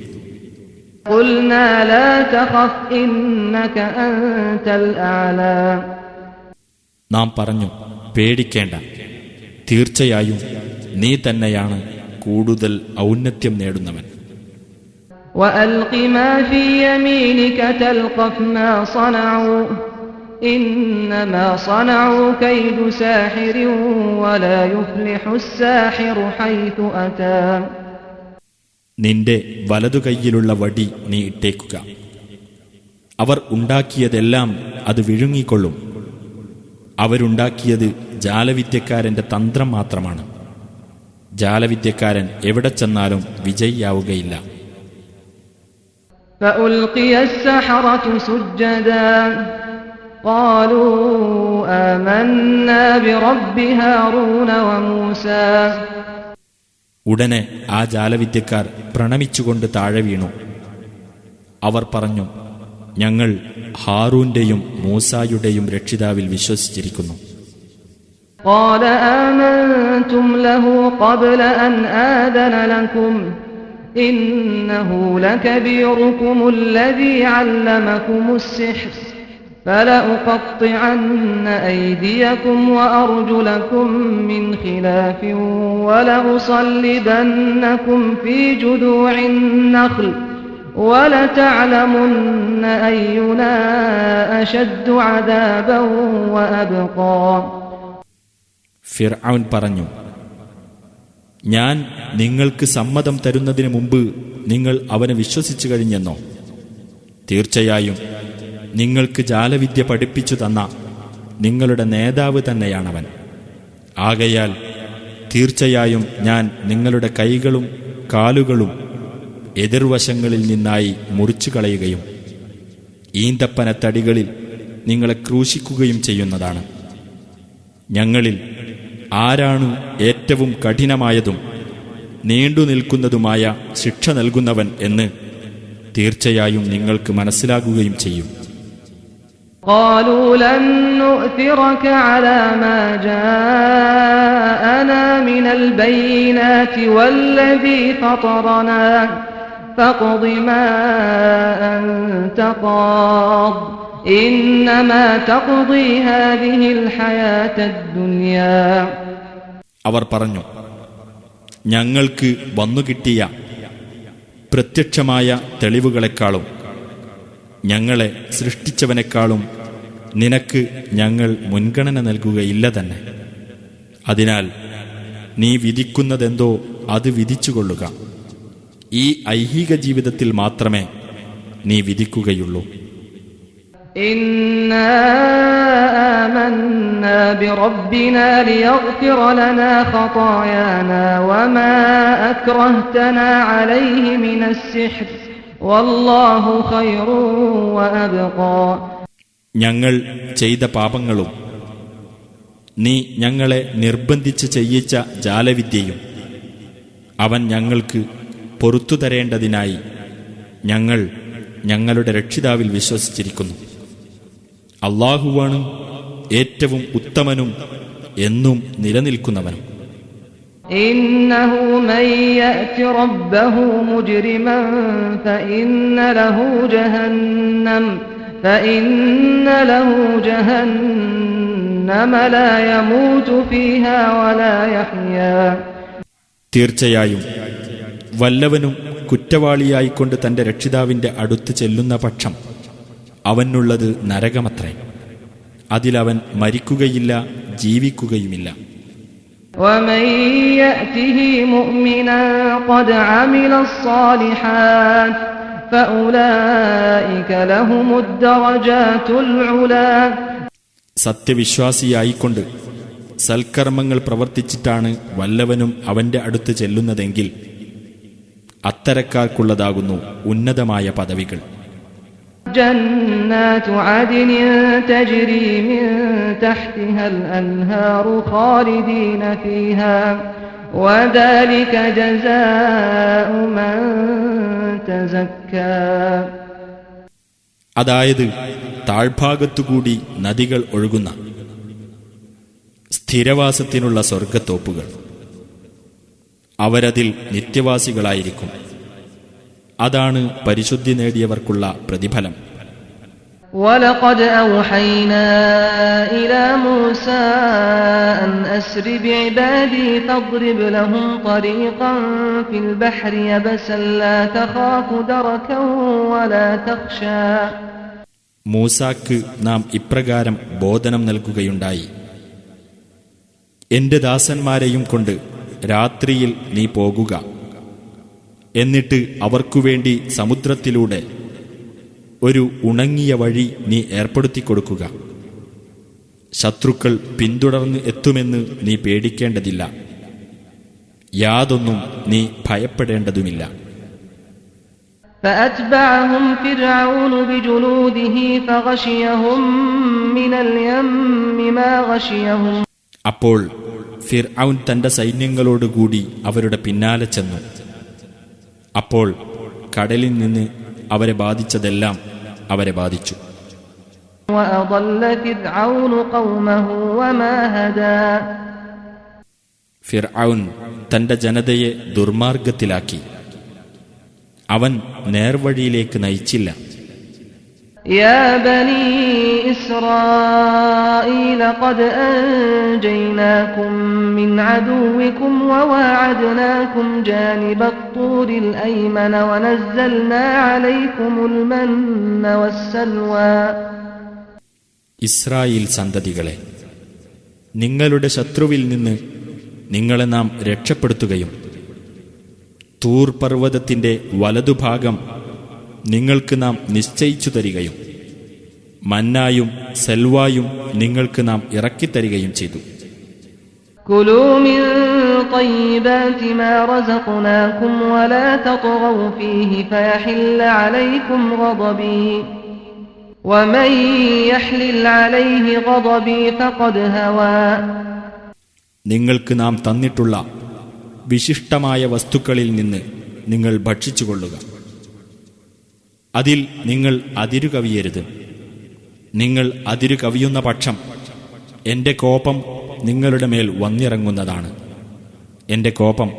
قلنا لا تخف إنك أنت الأعلى. നാം പറഞ്ഞു, പേടിക്കേണ്ട, തീർച്ചയായും നീ തന്നെയാണ് കൂടുതൽ ഔന്നത്യം നേടുന്നവൻ. وألق ما في يمينك تلقف ما صنعوا إنما صنعوا كيد ساحر ولا يفلح الساحر حيث أتى. നിന്റെ വലതുകൈയിലുള്ള വടി നീ ഇട്ടേക്കുക. അവർ ഉണ്ടാക്കിയതെല്ലാം അത് വിഴുങ്ങിക്കൊള്ളും. അവരുണ്ടാക്കിയത് ജാലവിദ്യക്കാരന്റെ തന്ത്രം മാത്രമാണ്. ജാലവിദ്യക്കാരൻ എവിടെ ചെന്നാലും വിജയിയാവുകയില്ല. فألقي السحرة سجدا قالوا آمنا برب هارون وموسى. ഉടനെ ആ ജാലവിദ്യക്കാർ പ്രണമിച്ചുകൊണ്ട് താഴെ വീണു. അവർ പറഞ്ഞു, ഞങ്ങൾ ഹാറൂന്റെയും മൂസായുടെയും രക്ഷിതാവിൽ വിശ്വസിച്ചിരിക്കുന്നു. قال آمنتم له قبل أن آذن لكم إنه لكبيركم الذي علمكم السحر فلأقطعن أيديكم وأرجلكم من خلاف ولأصلبنكم في جذوع النخل ولتعلمن أينا أشد عذابا وأبقى. ഫിർഔൻ പറഞ്ഞു, ഞാൻ നിങ്ങൾക്ക് സമ്മതം തരുന്നതിന് മുമ്പ് നിങ്ങൾ അവനെ വിശ്വസിച്ചു കഴിഞ്ഞെന്നോ? തീർച്ചയായും നിങ്ങൾക്ക് ജാലവിദ്യ പഠിപ്പിച്ചു തന്ന നിങ്ങളുടെ നേതാവ് തന്നെയാണവൻ. ആകയാൽ തീർച്ചയായും ഞാൻ നിങ്ങളുടെ കൈകളും കാലുകളും എതിർവശങ്ങളിൽ നിന്നായി മുറിച്ചു കളയുകയും ഈന്തപ്പനത്തടികളിൽ നിങ്ങളെ ക്രൂശിക്കുകയും ചെയ്യുന്നതാണ്. ഞങ്ങളിൽ ആരാണ് ഏറ്റവും കഠിനമായതും നീണ്ടുനിൽക്കുന്നതുമായ ശിക്ഷ നൽകുന്നവൻ എന്ന് തീർച്ചയായും നിങ്ങൾക്ക് മനസ്സിലാകുകയും ചെയ്യും. قالوا لن نؤثرك على ما جاءنا من البينات والذي فطرنا فاقض ما أنت قاض إنما تقضي هذه الحياة الدنيا. അവർ പറഞ്ഞു, ഞങ്ങൾക്ക് വന്നുകിട്ടിയ പ്രത്യക്ഷമായ തെളിവുകളെക്കാളും ഞങ്ങളെ സൃഷ്ടിച്ചവനേക്കാളും നിനക്ക് ഞങ്ങൾ മുൻഗണന നൽകുകയില്ല തന്നെ. അതിനാൽ നീ വിധിക്കുന്നതെന്തോ അത് വിധിച്ചുകൊള്ളുക. ഈ ഐഹിക ജീവിതത്തിൽ മാത്രമേ നീ വിധിക്കുകയുള്ളൂ. إنا آمنا بربنا ليغفر لنا خطايانا وما أكرهتنا عليه من السحر والله خير وأبقى. ഞങ്ങൾ ചെയ്ത പാപങ്ങളും നീ ഞങ്ങളെ നിർബന്ധിച്ച് ചെയ്യിച്ച ജാലവിദ്യയും അവൻ ഞങ്ങൾക്ക് പൊറത്തു തരേണ്ടതിനായി ഞങ്ങൾ ഞങ്ങളുടെ രക്ഷിതാവിൽ വിശ്വസിച്ചിരിക്കുന്നു. അല്ലാഹുവാണ് ഏറ്റവും ഉത്തമനും എന്നും നിലനിൽക്കുന്നവനും. ഇന്നഹു മൻ യഅതി റബ്ബഹു മുജ്രിമൻ ഫഇന്ന ലഹു ജഹന്നമ ലാ യമൂതു ഫീഹാ വലാ യഹ്യാ. തീർച്ചയായും വല്ലവനും കുറ്റവാളിയായിക്കൊണ്ട് തന്റെ രക്ഷിതാവിന്റെ അടുത്ത് ചെല്ലുന്ന പക്ഷം അവനുള്ളത് നരകമത്രേ. അതിലവൻ മരിക്കുകയില്ല, ജീവിക്കുകയുമില്ല. ومن يأته مؤمنا قد عمل الصالحات فأولئك لهم الدرجات العلى. സത്യവിശ്വാസിയായിക്കൊണ്ട് സൽക്കർമ്മങ്ങൾ പ്രവർത്തിച്ചിട്ടാണ് വല്ലവനും അവന്റെ അടുത്ത് ചെല്ലുന്നതെങ്കിൽ അത്തരക്കാർക്കുള്ളതാകുന്നു ഉന്നതമായ പദവികൾ. ജന്നാതു അദ്നിൻ തജ്രി മിൻ തഹ്തിഹാൽ അൻഹാറു ഖാലിദീന ഫീഹാ വദാലിക ജസാഉ മൻ തസക്കാ. അതായത് താഴ്ഭാഗത്തുകൂടി നദികൾ ഒഴുകുന്ന സ്ഥിരവാസത്തിനുള്ള സ്വർഗത്തോപ്പുകൾ. അവരതിൽ നിത്യവാസികളായിരിക്കും. അതാണ് പരിശുദ്ധി നേടിയവർക്കുള്ള പ്രതിഫലം. വലഖദ് ഔഹൈനാ ഇലാ മൂസാ അൻ അസ്രി ബിഇബാദി ഫദ്രിബ് ലഹും ത്വരീഖൻ ഫിൽ ബഹ്രി യബസൻ ലാ തഖാഫു ദറകൻ വലാ തഖ്ശാ. മൂസാക്ക് നാം ഇപ്രകാരം ബോധനം നൽകുകയുണ്ടായി: എന്റെ ദാസന്മാരെയും കൊണ്ട് രാത്രിയിൽ നീ പോകുക. എന്നിട്ട് അവർക്കുവേണ്ടി സമുദ്രത്തിലൂടെ ഒരു ഉണങ്ങിയ വഴി നീ ഏർപ്പെടുത്തിക്കൊടുക്കുക. ശത്രുക്കൾ പിന്തുടർന്ന് എത്തുമെന്ന് നീ പേടിക്കേണ്ടതില്ല, യാതൊന്നും നീ ഭയപ്പെടേണ്ടതുമില്ല. فأتبعهم فرعون بجنوده فغشيهم من اليم ما غشيهم. അപ്പോൾ ഫിർഔൻ തന്റെ സൈന്യങ്ങളോടുകൂടി അവരുടെ പിന്നാലെ ചെന്നു. അപ്പോൾ കടലിൽ നിന്ന് അവരെ ബാധിച്ചതെല്ലാം അവരെ ബാധിച്ചു. وأضل فرعون قومه وما هدى. ഫിർഔൻ തന്റെ ജനതയെ ദുർമാർഗത്തിലാക്കി. അവൻ നേർവഴിയിലേക്ക് നയിച്ചില്ല. يا بني إسرائيل قد أنجيناكم من عدوكم وواعدناكم جانب الطور الأيمن ونزلنا عليكم المن والسلوى. ഇസ്രായേൽ സന്തതികളെ, നിങ്ങളുടെ ശത്രുവിൽ നിന്ന് നിങ്ങളെ നാം രക്ഷപ്പെടുത്തുകയും തൂർ പർവ്വതത്തിന്റെ വലതുഭാഗം നിങ്ങൾക്ക് നാം നിശ്ചയിച്ചു തരികയും മന്നായും സെൽവായും നിങ്ങൾക്ക് നാം ഇറക്കിത്തരികയും ചെയ്തു. കുലൂ മിൻ ത്വയ്യിബാതി മാ റസഖ്നാകും വലാ തത്ഗൗ ഫീഹി ഫയഹില്ല അലൈക്കും ഗദബി വമൻ യഹ്ലിൽ അലൈഹി ഗദബി ഫഖദ് ഹവാ. നിങ്ങൾക്ക് നാം തന്നിട്ടുള്ള വിശിഷ്ടമായ വസ്തുക്കളിൽ നിന്ന് നിങ്ങൾ ഭക്ഷിച്ചുകൊള്ളുക. അതിൽ നിങ്ങൾ അതിരുകവിയരുത്. നിങ്ങൾ അതിരുകവിയുന്ന പക്ഷം എന്റെ കോപം നിങ്ങളുടെ മേൽ വന്നിറങ്ങുന്നതാണ്. എന്റെ കോപം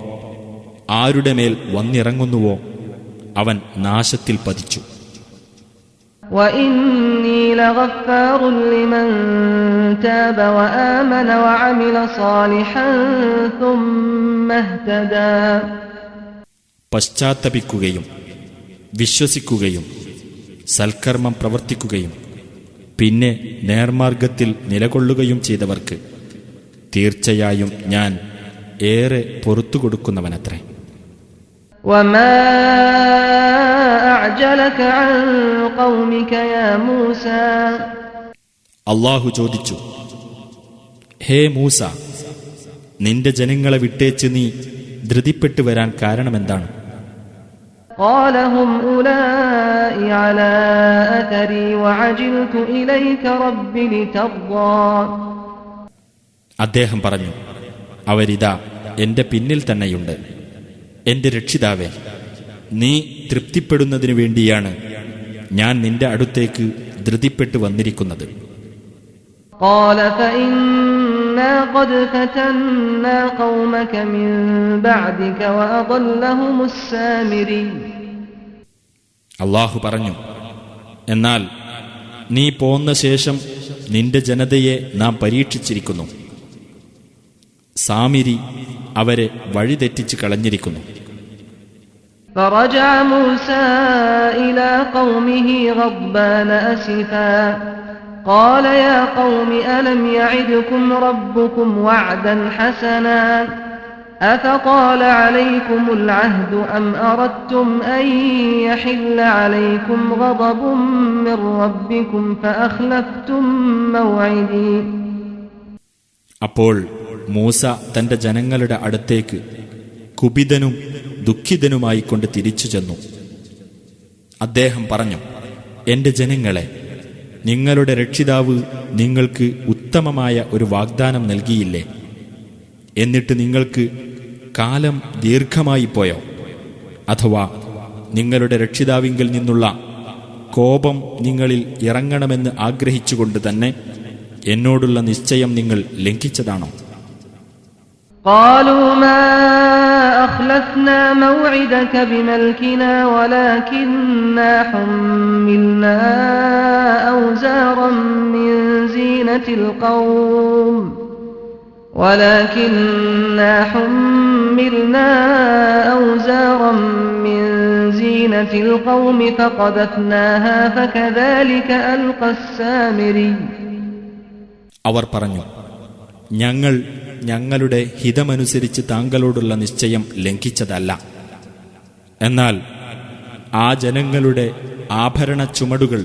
ആരുടെ മേൽ വന്നിറങ്ങുന്നുവോ അവൻ നാശത്തിൽ പതിച്ചു. وإني لغفار لمن تاب وآمن وعمل صالحا ثم اهتدى. പശ്ചാത്തപിക്കുകയും വിശ്വസിക്കുകയും സൽക്കർമ്മം പ്രവർത്തിക്കുകയും പിന്നെ നേർമാർഗത്തിൽ നിലകൊള്ളുകയും ചെയ്തവർക്ക് തീർച്ചയായും ഞാൻ ഏറെ പൊറുത്തു കൊടുക്കുന്നവനത്രേ. وما أعجلك عن قومك يا موسى. അല്ലാഹു ചോദിച്ചു: ഹേ മൂസ, നിന്റെ ജനങ്ങളെ വിട്ടേച്ച് നീ ധൃതിപ്പെട്ടു വരാൻ കാരണമെന്താണ്? قال هم أولئك على أثري وعجلت إليك رب لترضى. അദ്ദേഹം പറഞ്ഞു, അവരിതാ എന്റെ പിന്നിൽ തന്നെയുണ്ട്. എന്റെ രക്ഷിതാവേ, നീ തൃപ്തിപ്പെടുന്നതിനു വേണ്ടിയാണ് ഞാൻ നിന്റെ അടുത്തേക്ക് ധൃതിപ്പെട്ടു വന്നിരിക്കുന്നത്. قال فإنا قد فتنا قومك من بعدك وأضلهم السامري. അല്ലാഹു പറഞ്ഞു, എന്നാൽ നീ പോന്ന ശേഷം നിന്റെ ജനതയെ നാം പരീക്ഷിച്ചിരിക്കുന്നു. സാമിരി അവരെ വഴിതെറ്റിച്ച് കളഞ്ഞിരിക്കുന്നു. فرجع موسى إلى قومه غضبان أسفا قال يا قوم ألم يعدكم ربكم وعدا حسنا أفطال عليكم العهد أم أردتم أن يحل عليكم غضب من ربكم فأخلفتم موعدي. അപ്പോൾ മൂസ തന്റെ ജനങ്ങളുടെ അടുത്തേക്ക് കുപിതനും ദുഃഖിതനുമായിക്കൊണ്ട് തിരിച്ചു ചെന്നു. അദ്ദേഹം പറഞ്ഞു, എന്റെ ജനങ്ങളെ, നിങ്ങളുടെ രക്ഷിതാവ് നിങ്ങൾക്ക് ഉത്തമമായ ഒരു വാഗ്ദാനം നൽകിയില്ലേ? എന്നിട്ട് നിങ്ങൾക്ക് കാലം ദീർഘമായി പോയോ? അഥവാ നിങ്ങളുടെ രക്ഷിതാവിങ്കിൽ നിന്നുള്ള കോപം നിങ്ങളിൽ ഇറങ്ങണമെന്ന് ആഗ്രഹിച്ചുകൊണ്ട് തന്നെ എന്നോടുള്ള നിശ്ചയം നിങ്ങൾ ലംഘിച്ചതാണോ? قالوا ما أخلفنا موعدك بملكنا ولكننا حملنا أوزارا من زينة القوم فقذفناها فكذلك ألقى السامري. അവർ പറഞ്ഞു, ഞങ്ങൾ ഞങ്ങളുടെ ഹിതമനുസരിച്ച് താങ്കളോടുള്ള നിശ്ചയം ലംഘിച്ചതല്ല. എന്നാൽ ആ ജനങ്ങളുടെ ആഭരണ ചുമടുകൾ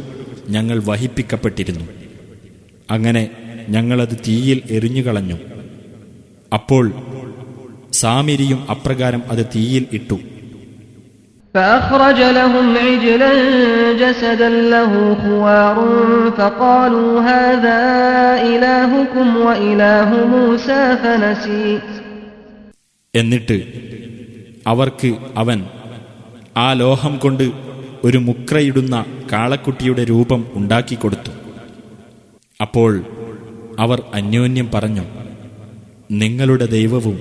ഞങ്ങൾ വഹിപ്പിക്കപ്പെട്ടിരുന്നു. അങ്ങനെ ഞങ്ങളത് തീയിൽ എറിഞ്ഞുകളഞ്ഞു. അപ്പോൾ സാമിരിയും അപ്രകാരം അത് തീയിൽ ഇട്ടു. فأخرج لهم عجلا جسدا له خوار فقالوا هذا إلهكم وإله موسى فنسي. എന്നിട്ട് അവർക്ക് അവൻ ആ ലോഹം കൊണ്ട് ഒരു മുക്രയിടുന്ന കാളക്കുട്ടിയുടെ രൂപം ഉണ്ടാക്കിക്കൊടുത്തു. അപ്പോൾ അവർ അന്യോന്യം പറഞ്ഞു, നിങ്ങളുടെ ദൈവവും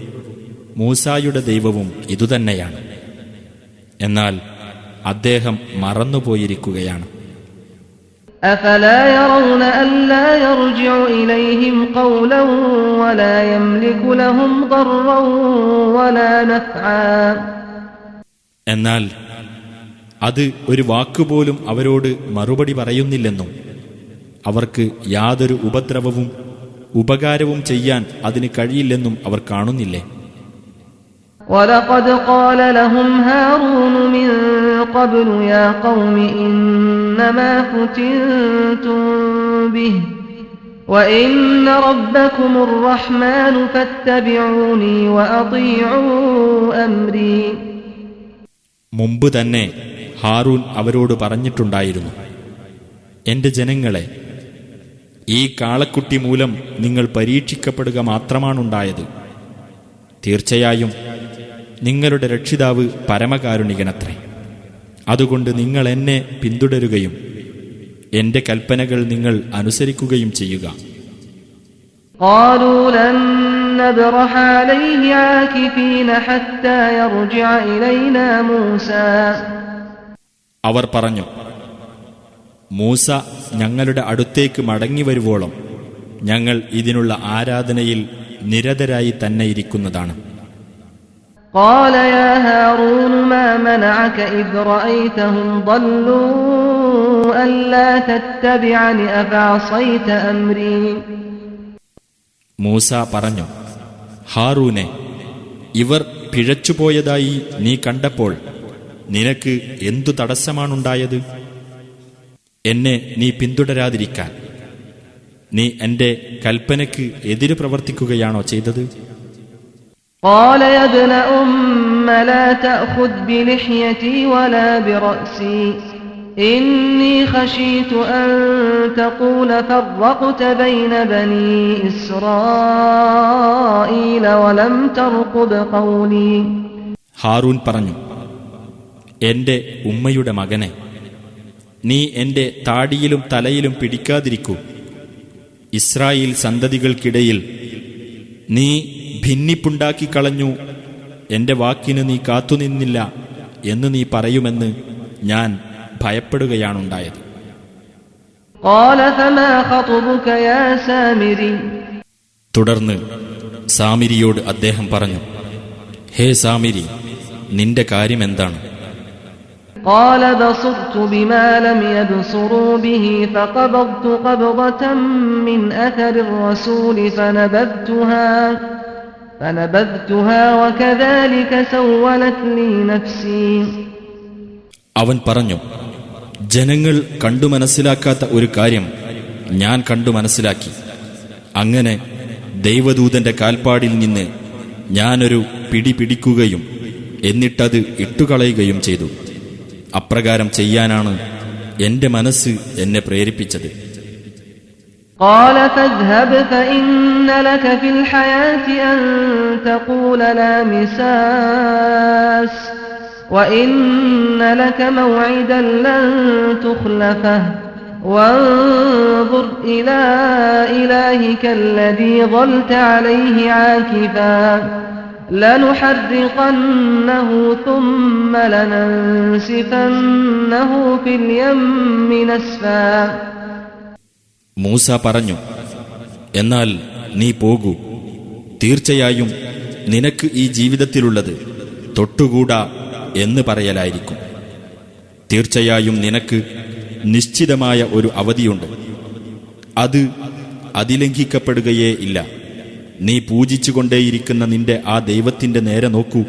മൂസായുടെ ദൈവവും ഇതുതന്നെയാണ്. എന്നാൽ അദ്ദേഹം മറന്നുപോയിരിക്കുകയാണ്. أفلا يرون ألا يرجع إليهم قولا ولا يملك لهم ضرا ولا نفعا. എന്നാൽ അത് ഒരു വാക്കുപോലും അവരോട് മറുപടി പറയുന്നില്ലെന്നും അവർക്ക് യാതൊരു ഉപദ്രവവും ഉപകാരവും ചെയ്യാൻ അതിന് കഴിയില്ലെന്നും അവർ കാണുന്നില്ലേ? وَلَقَدْ قَالَ لَهُمْ هَارُونُ مِنْ قَبْلُ يَا قَوْمِ إِنَّمَا فُتِنْتُمْ بِهِ وَإِنَّ رَبَّكُمُ الرَّحْمَنُ فَاتَّبِعُونِي وَأَطِيعُوا أَمْرِي. മുമ്പ് തന്നെ ഹാറൂൻ അവരോട് പറഞ്ഞിട്ടുണ്ടായിരുന്നു, എന്റെ ജനങ്ങളെ, ഈ കാളക്കുട്ടി മൂലം നിങ്ങൾ പരീക്ഷിക്കപ്പെടുക മാത്രമാണുണ്ടായത്. തീർച്ചയായും നിങ്ങളുടെ രക്ഷിതാവ് പരമകാരുണികനത്രേ. അതുകൊണ്ട് നിങ്ങൾ എന്നെ പിന്തുടരുകയും എന്റെ കൽപ്പനകൾ നിങ്ങൾ അനുസരിക്കുകയും ചെയ്യുക. قالوا لن نبرح عليه عاكفين حتى يرجع إلينا موسى. അവർ പറഞ്ഞു, മൂസ ഞങ്ങളുടെ അടുത്തേക്ക് മടങ്ങി വരുവോളം ഞങ്ങൾ ഇതിനുള്ള ആരാധനയിൽ നിരതരായി തന്നെ ഇരിക്കുന്നതാണ്. قال يا هارون ما منعك إذ رأيتهم ضلوا ألا تتبعني أفعصيت أمري. മൂസ പറഞ്ഞു, ഹാറൂനെ, ഇവർ പിഴച്ചുപോയതായി നീ കണ്ടപ്പോൾ നിനക്ക് എന്തു തടസ്സമാണുണ്ടായത്? എന്നെ നീ പിന്തുടരാതിരിക്കാൻ നീ എന്റെ കൽപ്പനയ്ക്ക് എതിര് പ്രവർത്തിക്കുകയാണോ ചെയ്തത്? قال يا ابن أم لا تأخذ بلحيتي ولا برأسي إني خشيت أن تقول فرقت بين بني إسرائيل ولم ترقب قولي. ഹാറൂൻ പറഞ്ഞു, എന്റെ ഉമ്മയുടെ മകനെ, നീ എന്റെ താടിയിലും തലയിലും പിടിക്കാതിരിക്കൂ. ഇസ്രായേൽ സന്തതികൾക്കിടയിൽ നീ ഭിന്നിപ്പുണ്ടാക്കിക്കളഞ്ഞു, എന്റെ വാക്കിന് നീ കാത്തുനിന്നില്ല എന്ന് നീ പറയുമെന്ന് ഞാൻ ഭയപ്പെടുകയാണുണ്ടായത്. തുടർന്ന് സാമിരിയോട് അദ്ദേഹം പറഞ്ഞു, ഹേ സാമിരി, നിന്റെ കാര്യമെന്താണ്? قال بصرت بما لم يبصروا به فقبضت قبضة من أثر الرسول فنبذتها وكذلك سولت لي نفسي. അവൻ പറഞ്ഞു, ജനങ്ങൾ കണ്ടു മനസ്സിലാക്കാത്ത ഒരു കാര്യം ഞാൻ കണ്ടു മനസ്സിലാക്കി. അങ്ങനെ ദൈവദൂതന്റെ കാൽപ്പാടിൽ നിന്ന് ഞാനൊരു പിടി പിടിക്കുകയും എന്നിട്ടത് ഇട്ടുകളയുകയും ചെയ്തു. അപ്രകാരം ചെയ്യാനാണ് എന്റെ മനസ്സ് എന്നെ പ്രേരിപ്പിച്ചത്. قال فاذهب فإن لك في الحياة أن تقول لا مساس وإن لك موعدا لن تخلفه وانظر إلى إلهك الذي ظلت عليه عاكفا لنحرقنه ثم لننسفنه في اليم نسفا. മൂസ പറഞ്ഞു, എന്നാൽ നീ പോകൂ, തീർച്ചയായും നിനക്ക് ഈ ജീവിതത്തിലുള്ളത് തൊട്ടുകൂടാ എന്ന് പറയലായിരിക്കും. തീർച്ചയായും നിനക്ക് നിശ്ചിതമായ ഒരു അവധിയുണ്ട്, അത് അതിലംഘിക്കപ്പെടുകയേ ഇല്ല. നീ പൂജിച്ചുകൊണ്ടേയിരിക്കുന്ന നിന്റെ ആ ദൈവത്തിന്റെ നേരെ നോക്കൂ.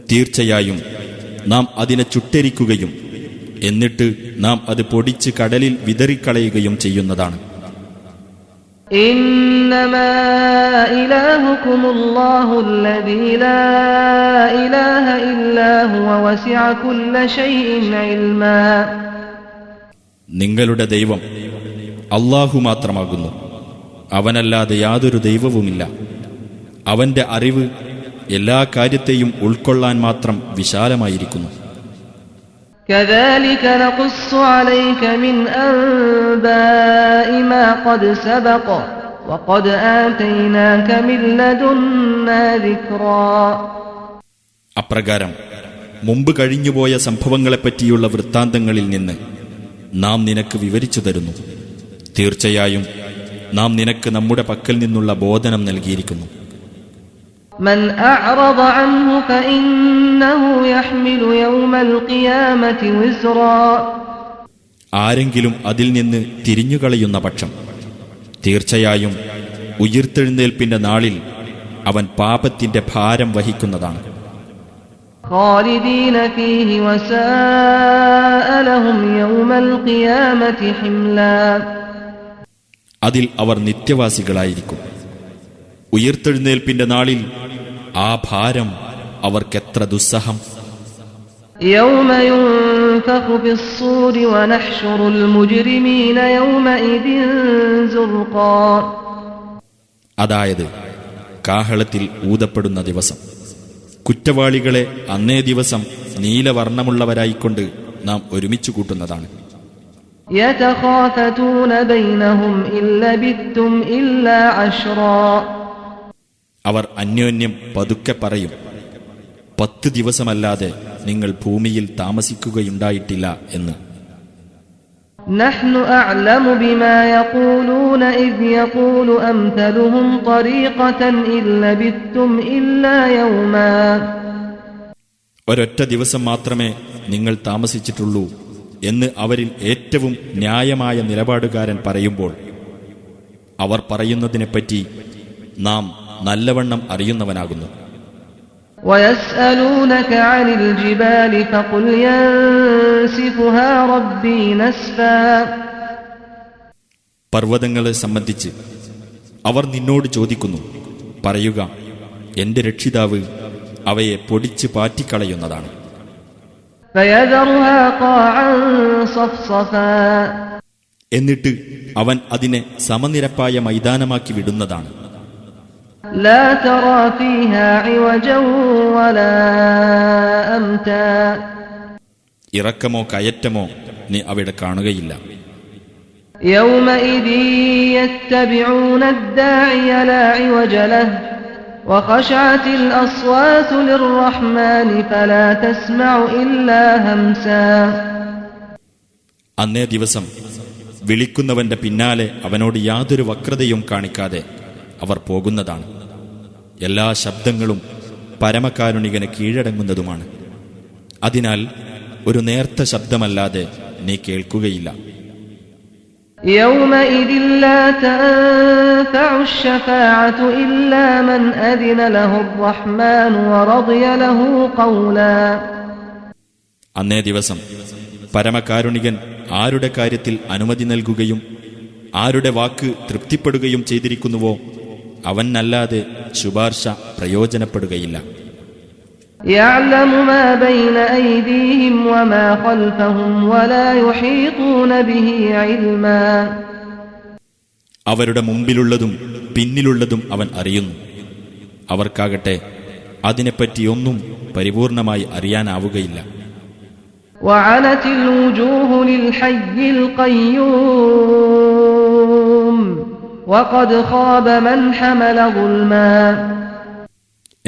തീർച്ചയായും നാം അതിനെ ചുട്ടരിക്കുകയും എന്നിട്ട് നാം അത് പൊടിച്ച് കടലിൽ വിതറിക്കളയുകയും ചെയ്യുന്നതാണ്. ഇന്നമാ ഇലാഹുകുമുല്ലാഹു അല്ലദീ ലാ ഇലാഹ ഇല്ലാ ഹുവ വസിഅ കുല്ല ശൈഇൻ ഇൽമാ. നിങ്ങളുടെ ദൈവം അല്ലാഹു മാത്രമാകുന്നു, അവനല്ലാതെ യാതൊരു ദൈവവുമില്ല. അവന്റെ അറിവ് എല്ലാ കാര്യത്തെയും ഉൾക്കൊള്ളാൻ മാത്രം വിശാലമായിരിക്കുന്നു. كذلك نقص عليك من أنباء ما قد سبق وقد آتيناك من لدنا ذكرا. അപ്രകാരം മുമ്പ് കഴിഞ്ഞുപോയ സംഭവങ്ങളെപ്പറ്റിയുള്ള വൃത്താന്തങ്ങളിൽ നിന്ന് നാം നിനക്ക് വിവരിച്ചു തരുന്നു. തീർച്ചയായും നാം നിനക്ക് നമ്മുടെ പക്കൽ നിന്നുള്ള ബോധനം നൽകിയിരിക്കുന്നു. من أعرض عنه فإنه يحمل يوم القيامة وزرا. ആരെങ്കിലും അതിൽ നിന്ന് തിരിഞ്ഞുകളയുന്ന പക്ഷം തീർച്ചയായും ഉയിർത്തെഴുന്നേൽപ്പിന്റെ നാളിൽ അവൻ പാപത്തിന്റെ ഭാരം വഹിക്കുന്നതാണ്. خالدين فيه وساء لهم يوم القيامة حملا. അതിൽ അവർ നിത്യവാസികളായിരിക്കും. ഉയിർത്തെഴുന്നേൽപ്പിന്റെ നാളിൽ ആ ഭാരം അവർക്കെത്ര ദുസ്സഹം. يوم ينفخ في الصور ونحشر المجرمين يومئذ زرقا. അതായത് കാഹളത്തിൽ ഊതപ്പെടുന്ന ദിവസം, കുറ്റവാളികളെ അന്നേ ദിവസം നീലവർണ്ണമുള്ളവരായിക്കൊണ്ട് നാം ഒരുമിച്ചു കൂട്ടുന്നതാണ്. يتخافتون بينهم إن لبثتم إلا عشرا. അവർ അന്യോന്യം പതുക്കെ പറയും, 10 ദിവസമല്ലാതെ നിങ്ങൾ ഭൂമിയിൽ താമസിക്കുകയുണ്ടായിട്ടില്ല എന്ന്. نحن أعلم بما يقولون إذ يقول أمثلهم طريقة إن لبثتم إلا يوما. ഒരൊറ്റ ദിവസം മാത്രമേ നിങ്ങൾ താമസിച്ചിട്ടുള്ളൂ എന്ന് അവരിൽ ഏറ്റവും ന്യായമായ നിലപാടുകാരൻ പറയുമ്പോൾ അവർ പറയുന്നതിനെപ്പറ്റി നാം നല്ലവണ്ണം അറിയുന്നവനാകുന്നു. ويسألونك عن الجبال فقل ينسفها ربي نسفا. പർവ്വതങ്ങളെ സംബന്ധിച്ച് അവർ നിന്നോട് ചോദിക്കുന്നു. പറയുക, എന്റെ രക്ഷിതാവ് അവയെ പൊടിച്ച് പാറ്റിക്കളയുന്നതാണ്. فيذرها قاعا صفصفا എന്നിട്ട് അവൻ അതിനെ സമനിരപ്പായ മൈതാനമാക്കി വിടുന്നതാണ്. لا ترى فيها عوجا ولا أمتا ഇറക്കമോ കയറ്റമോ നീ അവിടെ കാണുകയില്ല. يومئذ يتبعون الداعي لا عوج له وخشعت الأصوات للرحمن فلا تسمع إلا همسا അന്നേ ദിവസം വിളിക്കുന്നവന്റെ പിന്നാലെ അവനോട് യാതൊരു വക്രതയും കാണിക്കാതെ അവർ പോകുന്നതാണ്. എല്ലാ ശബ്ദങ്ങളും പരമകാരുണികന് കീഴടങ്ങുന്നതുമാണ്. അതിനാൽ ഒരു നേർത്ത ശബ്ദമല്ലാതെ നീ കേൾക്കുകയില്ല. يومئذ لا تنفع الشفاعة إلا من أذن له الرحمن ورضي له قولا അന്നേ ദിവസം പരമകാരുണികൻ ആരുടെ കാര്യത്തിൽ അനുമതി നൽകുകയും ആരുടെ വാക്ക് തൃപ്തിപ്പെടുകയും ചെയ്തിരിക്കുന്നുവോ അവനല്ലാതെ ശുപാർശ പ്രയോജനപ്പെടുകയില്ല. يعلم ما بين أيديهم وما خلفهم ولا يحيطون به علما അവരുടെ മുമ്പിലുള്ളതും പിന്നിലുള്ളതും അവൻ അറിയുന്നു. അവർക്കാകട്ടെ അതിനെപ്പറ്റിയൊന്നും പരിപൂർണമായി അറിയാനാവുകയില്ല. وعنت الوجوه للحي القيوم وقد خاب من حمل ظلما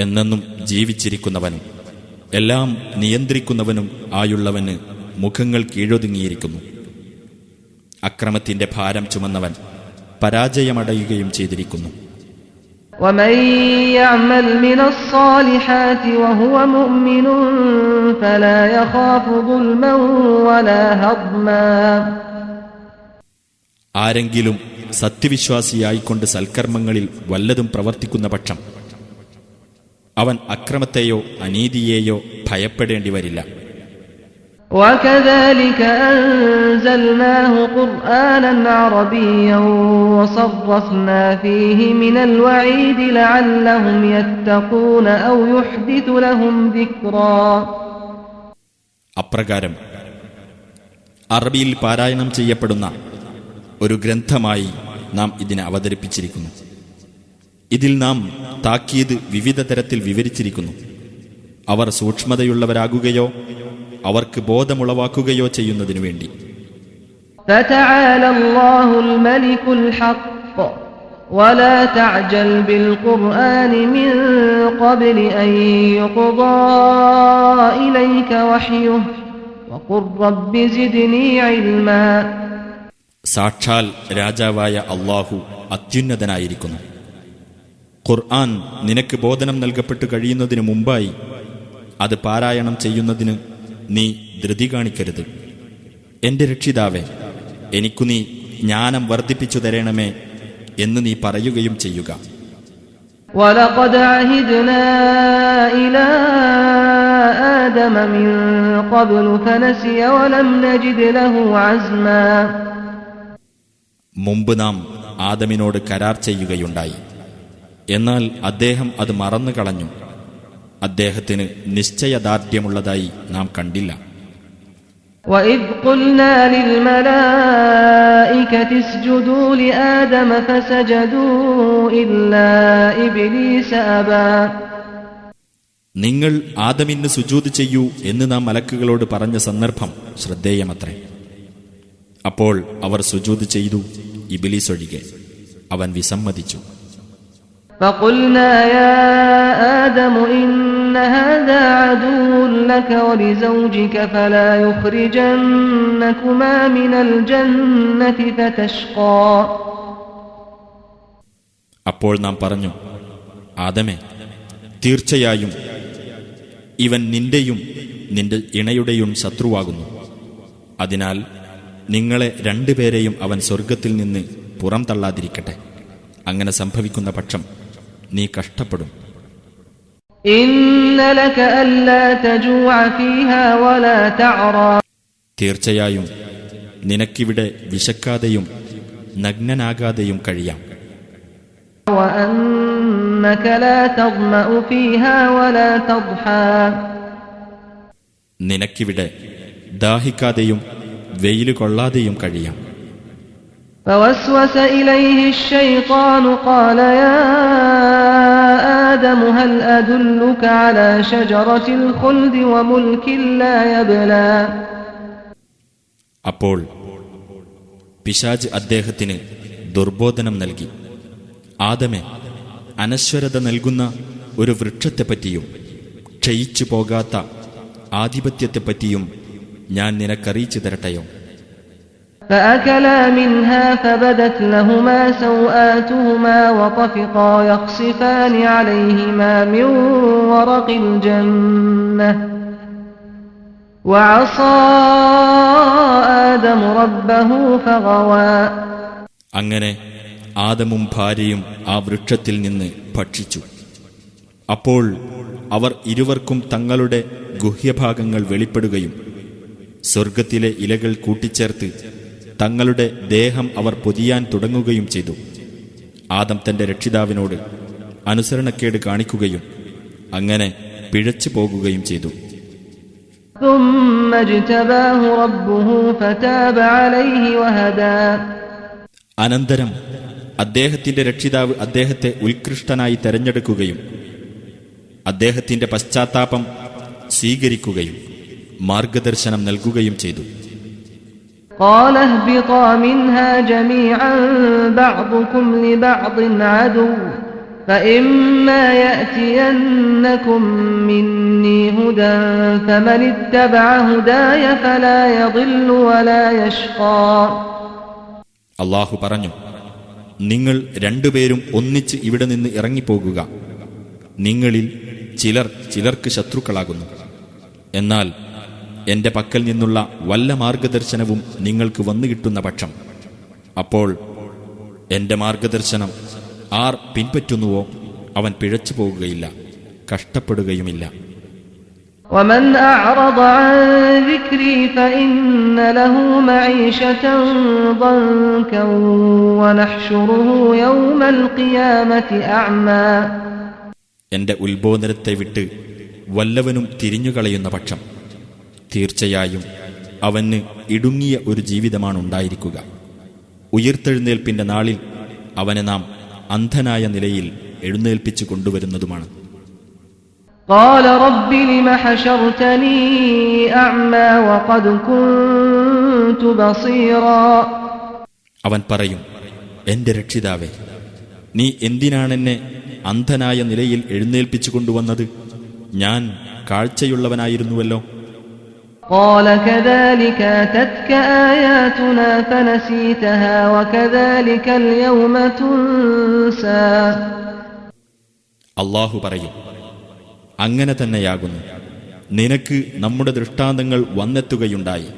എന്നെന്നും ജീവിച്ചിരിക്കുന്നവനും എല്ലാം നിയന്ത്രിക്കുന്നവനും ആയുള്ളവന് മുഖങ്ങൾ കീഴൊതുങ്ങിയിരിക്കുന്നു. അക്രമത്തിന്റെ ഭാരം ചുമന്നവൻ പരാജയമടയുകയും ചെയ്തിരിക്കുന്നു. ومن يعمل من الصالحات وهو مؤمن فلا يخاف ظلما ولا هضما ആരെങ്കിലും സത്യവിശ്വാസിയായിക്കൊണ്ട് സൽക്കർമ്മങ്ങളിൽ വല്ലതും പ്രവർത്തിക്കുന്ന പക്ഷം അവൻ അക്രമത്തെയോ അനീതിയെയോ ഭയപ്പെടേണ്ടി വരില്ല. وكذلك أنزلناه قرآنا عربيا وصرفنا فيه من الوعيد لعلهم يتقون أو يحدث لهم ذكرا അപ്രകാരം അറബിയിൽ പാരായണം ചെയ്യപ്പെടുന്ന ഒരു ഗ്രന്ഥമായി നാം ഇതിനെ അവതരിപ്പിച്ചിരിക്കുന്നു. ഇതിൽ നാം താക്കീത് വിവിധ തരത്തിൽ വിവരിച്ചിരിക്കുന്നു. അവർ സൂക്ഷ്മതയുള്ളവരാകുകയോ അവർക്ക് ബോധമുളവാക്കുകയോ ചെയ്യുന്നതിനു വേണ്ടി. فتعالى الله الملك الحق ولا تعجل بالقرآن من قبل أن يقضى إليك وحيه وقل رب زدني علما സാക്ഷാൽ രാജാവായ അല്ലാഹു അത്യുന്നതനായിരിക്കുന്നു. ഖുർആൻ നിനക്ക് ബോധനം നൽകപ്പെട്ടു കഴിയുന്നതിനു മുമ്പായി അത് പാരായണം ചെയ്യുന്നതിന് നീ ധൃതി കാണിക്കരുത്. എന്റെ രക്ഷിതാവേ, എനിക്കു നീ ജ്ഞാനം വർദ്ധിപ്പിച്ചു തരണമേ എന്ന് നീ പറയുകയും ചെയ്യുക. وَلَقَدْ عَهِدْنَا إِلَى آدَمَ مِنْ قَبْلُ فَنَسِيَ وَلَمْ نَجِدْ لَهُ عَزْمًا മുമ്പ് നാം ആദമിനോട് കരാർ ചെയ്യുകയുണ്ടായി. എന്നാൽ അദ്ദേഹം അത് മറന്നു കളഞ്ഞു. അദ്ദേഹത്തിന് നിശ്ചയദാർഢ്യമുള്ളതായി നാം കണ്ടില്ല. وَإِذْ قُلْنَا لِلْمَلَائِكَةِ اسْجُدُوا لِآدَمَ فَسَجَدُوا إِلَّا إِبْلِيسَ أَبَى നിങ്ങൾ ആദമിന് സുജൂദ് ചെയ്യൂ എന്ന് നാം മലക്കുകളോട് പറഞ്ഞ സന്ദർഭം ശ്രദ്ധേയമത്രേ. അപ്പോൾ അവർ സുജൂദ് ചെയ്തു, ഇബ്ലീസ് ഒഴികെ. അവൻ വിസമ്മതിച്ചു. فَقُلْنَا يَا آدَمُ إِنَّ هَذَا عَدُوٌّ لَكَ وَلِزَوْجِكَ فَلَا يُخْرِجَنَّكُمَا مِنَ الْجَنَّةِ فَتَشْقَى അപ്പോൾ നാം പറഞ്ഞു, ആദമേ, തീർച്ചയായും ഇവൻ നിന്റെയും നിന്റെ ഇണയുടെയും ശത്രുവാകുന്നു. അതിനാൽ നിങ്ങളെ രണ്ടുപേരെയും അവൻ സ്വർഗത്തിൽ നിന്ന് പുറം തള്ളാതിരിക്കട്ടെ. അങ്ങനെ സംഭവിക്കുന്ന പക്ഷം നീ കഷ്ടപ്പെടും. إِنَّ لَكَ أَلَّا تَجُوعَ فِيهَا وَلَا تَعْرَى തീർച്ചയായും നിനക്കിവിടെ വിശക്കാതെയും നഗ്നനാകാതെയും കഴിയാം. وَأَنَّكَ لَا تَظْمَأُ فِيهَا وَلَا تَضْحَى നിനക്കിവിടെ ദാഹിക്കാതെയും വെയില് കൊള്ളാതെയും കഴിയാം. فوسوس إليه الشيطان قال يا آدم هل أدلك على شجرة الخلد وملك لا يبلى. അപ്പോൾ പിശാച് അദ്ദേഹത്തിന് ദുർബോധനം നൽകി, ആദമേ, അനശ്വരത നൽകുന്ന ഒരു വൃക്ഷത്തെപ്പറ്റിയും ക്ഷയിച്ചു പോകാത്ത ആധിപത്യത്തെപ്പറ്റിയും ഞാൻ നിനക്കറിയിച്ചു തരട്ടെയോ? فأكلا منها فبدت لهما سوآتهما وطفقا يخصفان عليهما من ورق الجنة وعصى آدم ربه فغوى. അങ്ങനെ ആദമും ഭാര്യയും ആ വൃക്ഷത്തിൽ നിന്ന് ഭക്ഷിച്ചു. അപ്പോൾ അവർ ഇരുവർക്കും തങ്ങളുടെ ഗുഹ്യഭാഗങ്ങൾ വെളിപ്പെടുകയും സ്വർഗത്തിലെ ഇലകൾ കൂട്ടിച്ചേർത്ത് തങ്ങളുടെ ദേഹം അവർ പൊതിയാൻ തുടങ്ങുകയും ചെയ്തു. ആദം തന്റെ രക്ഷിതാവിനോട് അനുസരണക്കേട് കാണിക്കുകയും അങ്ങനെ പിഴച്ചു പോകുകയും ചെയ്തു. അനന്തരം അദ്ദേഹത്തിന്റെ രക്ഷിതാവ് അദ്ദേഹത്തെ ഉത്കൃഷ്ടനായി തെരഞ്ഞെടുക്കുകയും അദ്ദേഹത്തിന്റെ പശ്ചാത്താപം സ്വീകരിക്കുകയും മാർഗദർശനം നൽകുകയും ചെയ്തു. قال اهبطا منها جميعا بعضكم لبعض عدو فإما يأتينكم مني هدى فمن اتبع هداي فلا يضل ولا يشقى. അല്ലാഹു പറഞ്ഞു, നിങ്ങൾ രണ്ടുപേരും ഒന്നിച്ച് ഇവിടെ നിന്ന് ഇറങ്ങിപ്പോകുക. നിങ്ങളിൽ ചിലർ ചിലർക്ക് ശത്രുക്കളാകുന്നു. എന്നാൽ എന്റെ പക്കൽ നിന്നുള്ള വല്ല മാർഗദർശനവും നിങ്ങൾക്ക് വന്നുകിട്ടുന്ന പക്ഷം അപ്പോൾ എന്റെ മാർഗദർശനം ആർ പിൻപറ്റുന്നുവോ അവൻ പിഴച്ചു പോകുകയില്ല, കഷ്ടപ്പെടുകയുമില്ല. ومن أعرض عن ذكري فإن له معيشة ضنكا ونحشره يوم القيامة أعمى. എന്റെ ഉത്ബോധനത്തെ വിട്ട് വല്ലവനും തിരിഞ്ഞുകളയുന്ന പക്ഷം തീർച്ചയായും അവന് ഇടുങ്ങിയ ഒരു ജീവിതമാണുണ്ടായിരിക്കുക. ഉയിർത്തെഴുന്നേൽപ്പിന്റെ നാളിൽ അവനെ നാം അന്ധനായ നിലയിൽ എഴുന്നേൽപ്പിച്ചു കൊണ്ടുവരുന്നതുമാണ്. قال رب لم حشرتني أعمى وقد كنت بصيرا. അവൻ പറയും, എന്റെ രക്ഷിതാവേ, നീ എന്തിനാണെന്നെ അന്ധനായ നിലയിൽ എഴുന്നേൽപ്പിച്ചു കൊണ്ടുവന്നത്? ഞാൻ കാഴ്ചയുള്ളവനായിരുന്നുവല്ലോ. قال كذلك أتتك آياتنا فنسيتها وكذلك اليوم تنسى. അല്ലാഹു പറയും, അങ്ങനെ തന്നെയാകുന്നു. നിനക്ക് നമ്മുടെ ദൃഷ്ടാന്തങ്ങൾ വന്നെത്തുകയുണ്ടായി,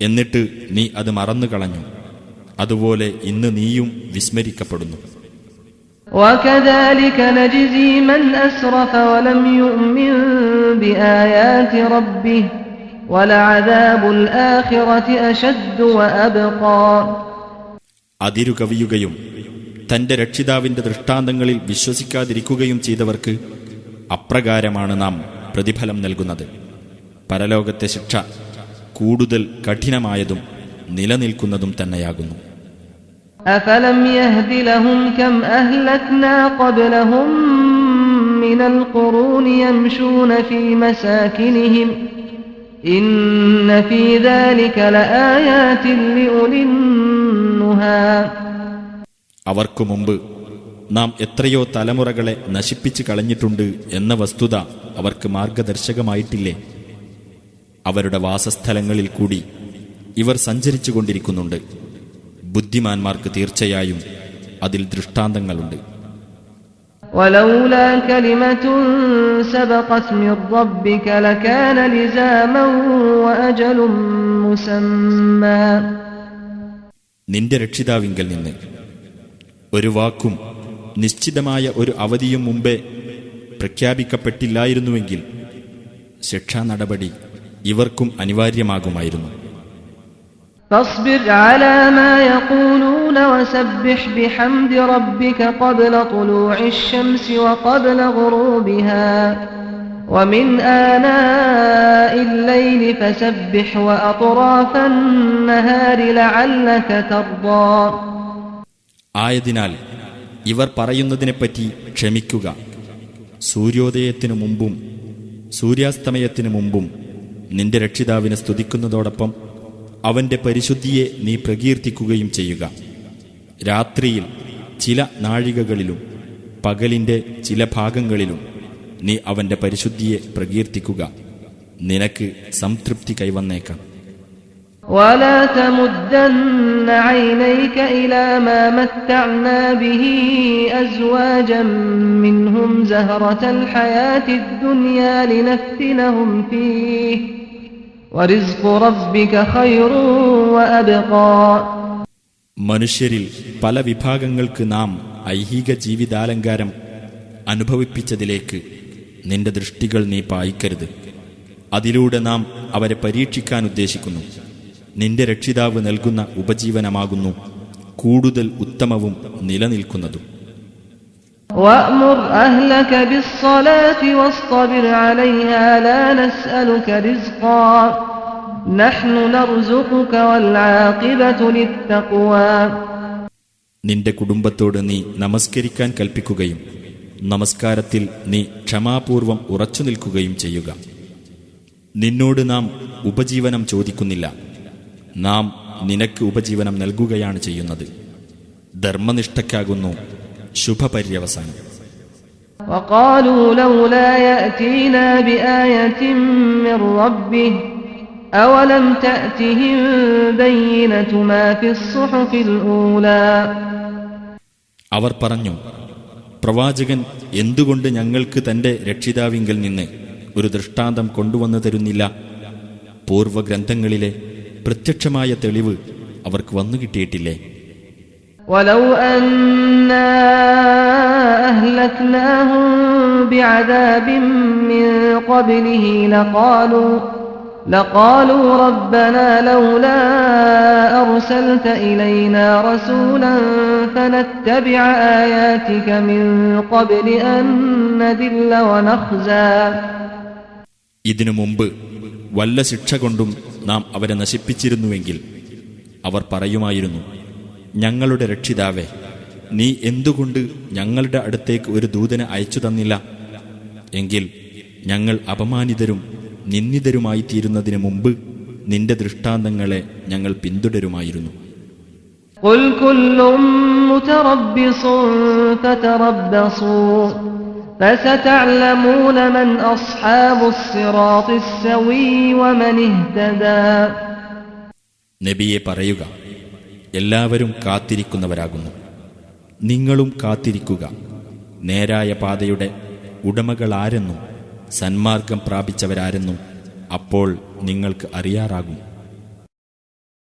എന്നിട്ട് നീ അത് മറന്നുകളഞ്ഞു. അതുപോലെ ഇന്ന് നീയും വിസ്മരിക്കപ്പെടുന്നു. وكذلك نجزي من أسرف ولم يؤمن بآيات ربه ولعذاب الآخرة أشد وأبقى. അതിരുകവിയുകയും തന്റെ രക്ഷിതാവിന്റെ ദൃഷ്ടാന്തങ്ങളിൽ വിശ്വസിക്കാതിരിക്കുകയും ചെയ്തവർക്ക് അപ്രകാരമാണ് നാം പ്രതിഫലം നൽകുന്നത്. പരലോകത്തെ ശിക്ഷ കൂടുതൽ കഠിനമായതും നിലനിൽക്കുന്നതും തന്നെയാകുന്നു. أفلم يهد لهم كم أهلكنا قبلهم من القرون يمشون في مساكنهم إن في ذلك لآيات لأولي النهى. അവർക്കു മുമ്പ് നാം എത്രയോ തലമുറകളെ നശിപ്പിച്ചു കളഞ്ഞിട്ടുണ്ട് എന്ന വസ്തുത അവർക്ക് മാർഗദർശകമായിട്ടില്ലേ? അവരുടെ വാസസ്ഥലങ്ങളിൽ കൂടി ഇവർ സഞ്ചരിച്ചു കൊണ്ടിരിക്കുന്നുണ്ട്. ബുദ്ധിമാന്മാർക്ക് തീർച്ചയായും അതിൽ ദൃഷ്ടാന്തങ്ങളുണ്ട്. ولولا كلمة سبقت من ربك لكان لزاما وأجل مسمى. നിന്റെ രക്ഷിതാവിങ്കൽ നിന്ന് ഒരു വാക്കും നിശ്ചിതമായ ഒരു അവധിയും മുമ്പേ പ്രഖ്യാപിക്കപ്പെട്ടില്ലായിരുന്നുവെങ്കിൽ ശിക്ഷാ നടപടി ഇവർക്കും അനിവാര്യമാകുമായിരുന്നു. فاصبر على ما يقولون وسبح بحمد ربك قبل طلوع الشمس وقبل غروبها ومن آناء الليل فسبح وأطراف النهار لعلك ترضى. ആയതിനാൽ ഇവർ പറയുന്നതിനെപ്പറ്റി ക്ഷമിക്കുക. സൂര്യോദയത്തിനു മുമ്പും സൂര്യാസ്തമയത്തിനു മുമ്പും നിന്റെ രക്ഷിതാവിനെ സ്തുതിക്കുന്നതോടൊപ്പം അവന്റെ പരിശുദ്ധിയെ നീ പ്രകീർത്തിക്കുകയും ചെയ്യുക. രാത്രിയിൽ ചില നാഴികകളിലും പകലിന്റെ ചില ഭാഗങ്ങളിലും നീ അവന്റെ പരിശുദ്ധിയെ പ്രകീർത്തിക്കുക. നിനക്ക് സംതൃപ്തി കൈവന്നേക്കാം. ولا تمدن عينيك إلى ما متعنا به أزواجا منهم زهرة الحياة الدنيا لنفتنهم فيه ورزق ربك خير وأبقى. മനുഷ്യരിൽ പല വിഭാഗങ്ങൾക്ക് നാം ഐഹിക ജീവിതാലങ്കാരം അനുഭവിപ്പിച്ചതിലേക്ക് നിന്റെ ദൃഷ്ടികൾ നീ പായിക്കരുത്. അതിലൂടെ നാം അവരെ പരീക്ഷിക്കാൻ ഉദ്ദേശിക്കുന്നു. നിന്റെ രക്ഷിതാവ് നൽകുന്ന ഉപജീവനമാകുന്നു കൂടുതൽ ഉത്തമവും നിലനിൽക്കുന്നതും. وأمر أهلك بالصلاة واصطبر عليها لا نسألك رزقا نحن نرزقك والعاقبة للتقوى. നിന്റെ കുടുംബത്തോട് നീ നമസ്കരിക്കാൻ കൽപ്പിക്കുകയും നമസ്കാരത്തിൽ നീ ക്ഷമാപൂർവം ഉറച്ചു നിൽക്കുകയും ചെയ്യുക. നിന്നോട് നാം ഉപജീവനം ചോദിക്കുന്നില്ല, നാം നിനക്ക് ഉപജീവനം നൽകുകയാണ് ചെയ്യുന്നത്. ധർമ്മനിഷ്ഠയ്ക്കാകുന്നു ശുഭപര്യവസാനം. وقالوا لولا يأتينا بآية من ربه أولم تأتهم بينة ما في الصحف الأولى. അവർ പറഞ്ഞു, പ്രവാചകൻ എന്തുകൊണ്ട് ഞങ്ങൾക്ക് തന്റെ രക്ഷിതാവിങ്കൽ നിന്ന് ഒരു ദൃഷ്ടാന്തം കൊണ്ടുവന്നു തരുന്നില്ല? പൂർവഗ്രന്ഥങ്ങളിലെ പ്രത്യക്ഷമായ തെളിവ് അവർക്ക് വന്നു കിട്ടിയിട്ടില്ലേ? ولو أنا أهلكناهم بعذاب من قبله لقالوا ربنا لولا أرسلت إلينا رسولا فنتبع آياتك من قبل أن نذل ونخزى. ഇതിനു മുമ്പ് വല്ല ശിക്ഷ കൊണ്ടും നാം അവരെ നശിപ്പിച്ചിരുന്നുവെങ്കിൽ അവർ പറയുമായിരുന്നു, ഞങ്ങളുടെ രക്ഷിതാവേ, നീ എന്തുകൊണ്ട് ഞങ്ങളുടെ അടുത്തേക്ക് ഒരു ദൂതനെ അയച്ചു തന്നില്ല? എങ്കിൽ ഞങ്ങൾ അപമാനിതരും നിന്ദിതരുമായി തീരുന്നതിന് മുമ്പ് നിന്റെ ദൃഷ്ടാന്തങ്ങളെ ഞങ്ങൾ പിന്തുടരുമായിരുന്നു. قل كل متربص فتربصوا فستعلمون من أصحاب الصراط السوي ومن اهتدى. നബിയെ പറയുക, എല്ലാവരും കാത്തിരിക്കുന്നവരാകുന്നു, നിങ്ങളും കാത്തിരിക്കുക. നേരായ പാതയുടെ ഉടമകളാരെന്നും സന്മാർഗം പ്രാപിച്ചവരാരെന്നും അപ്പോൾ നിങ്ങൾക്ക് അറിയാറാകും.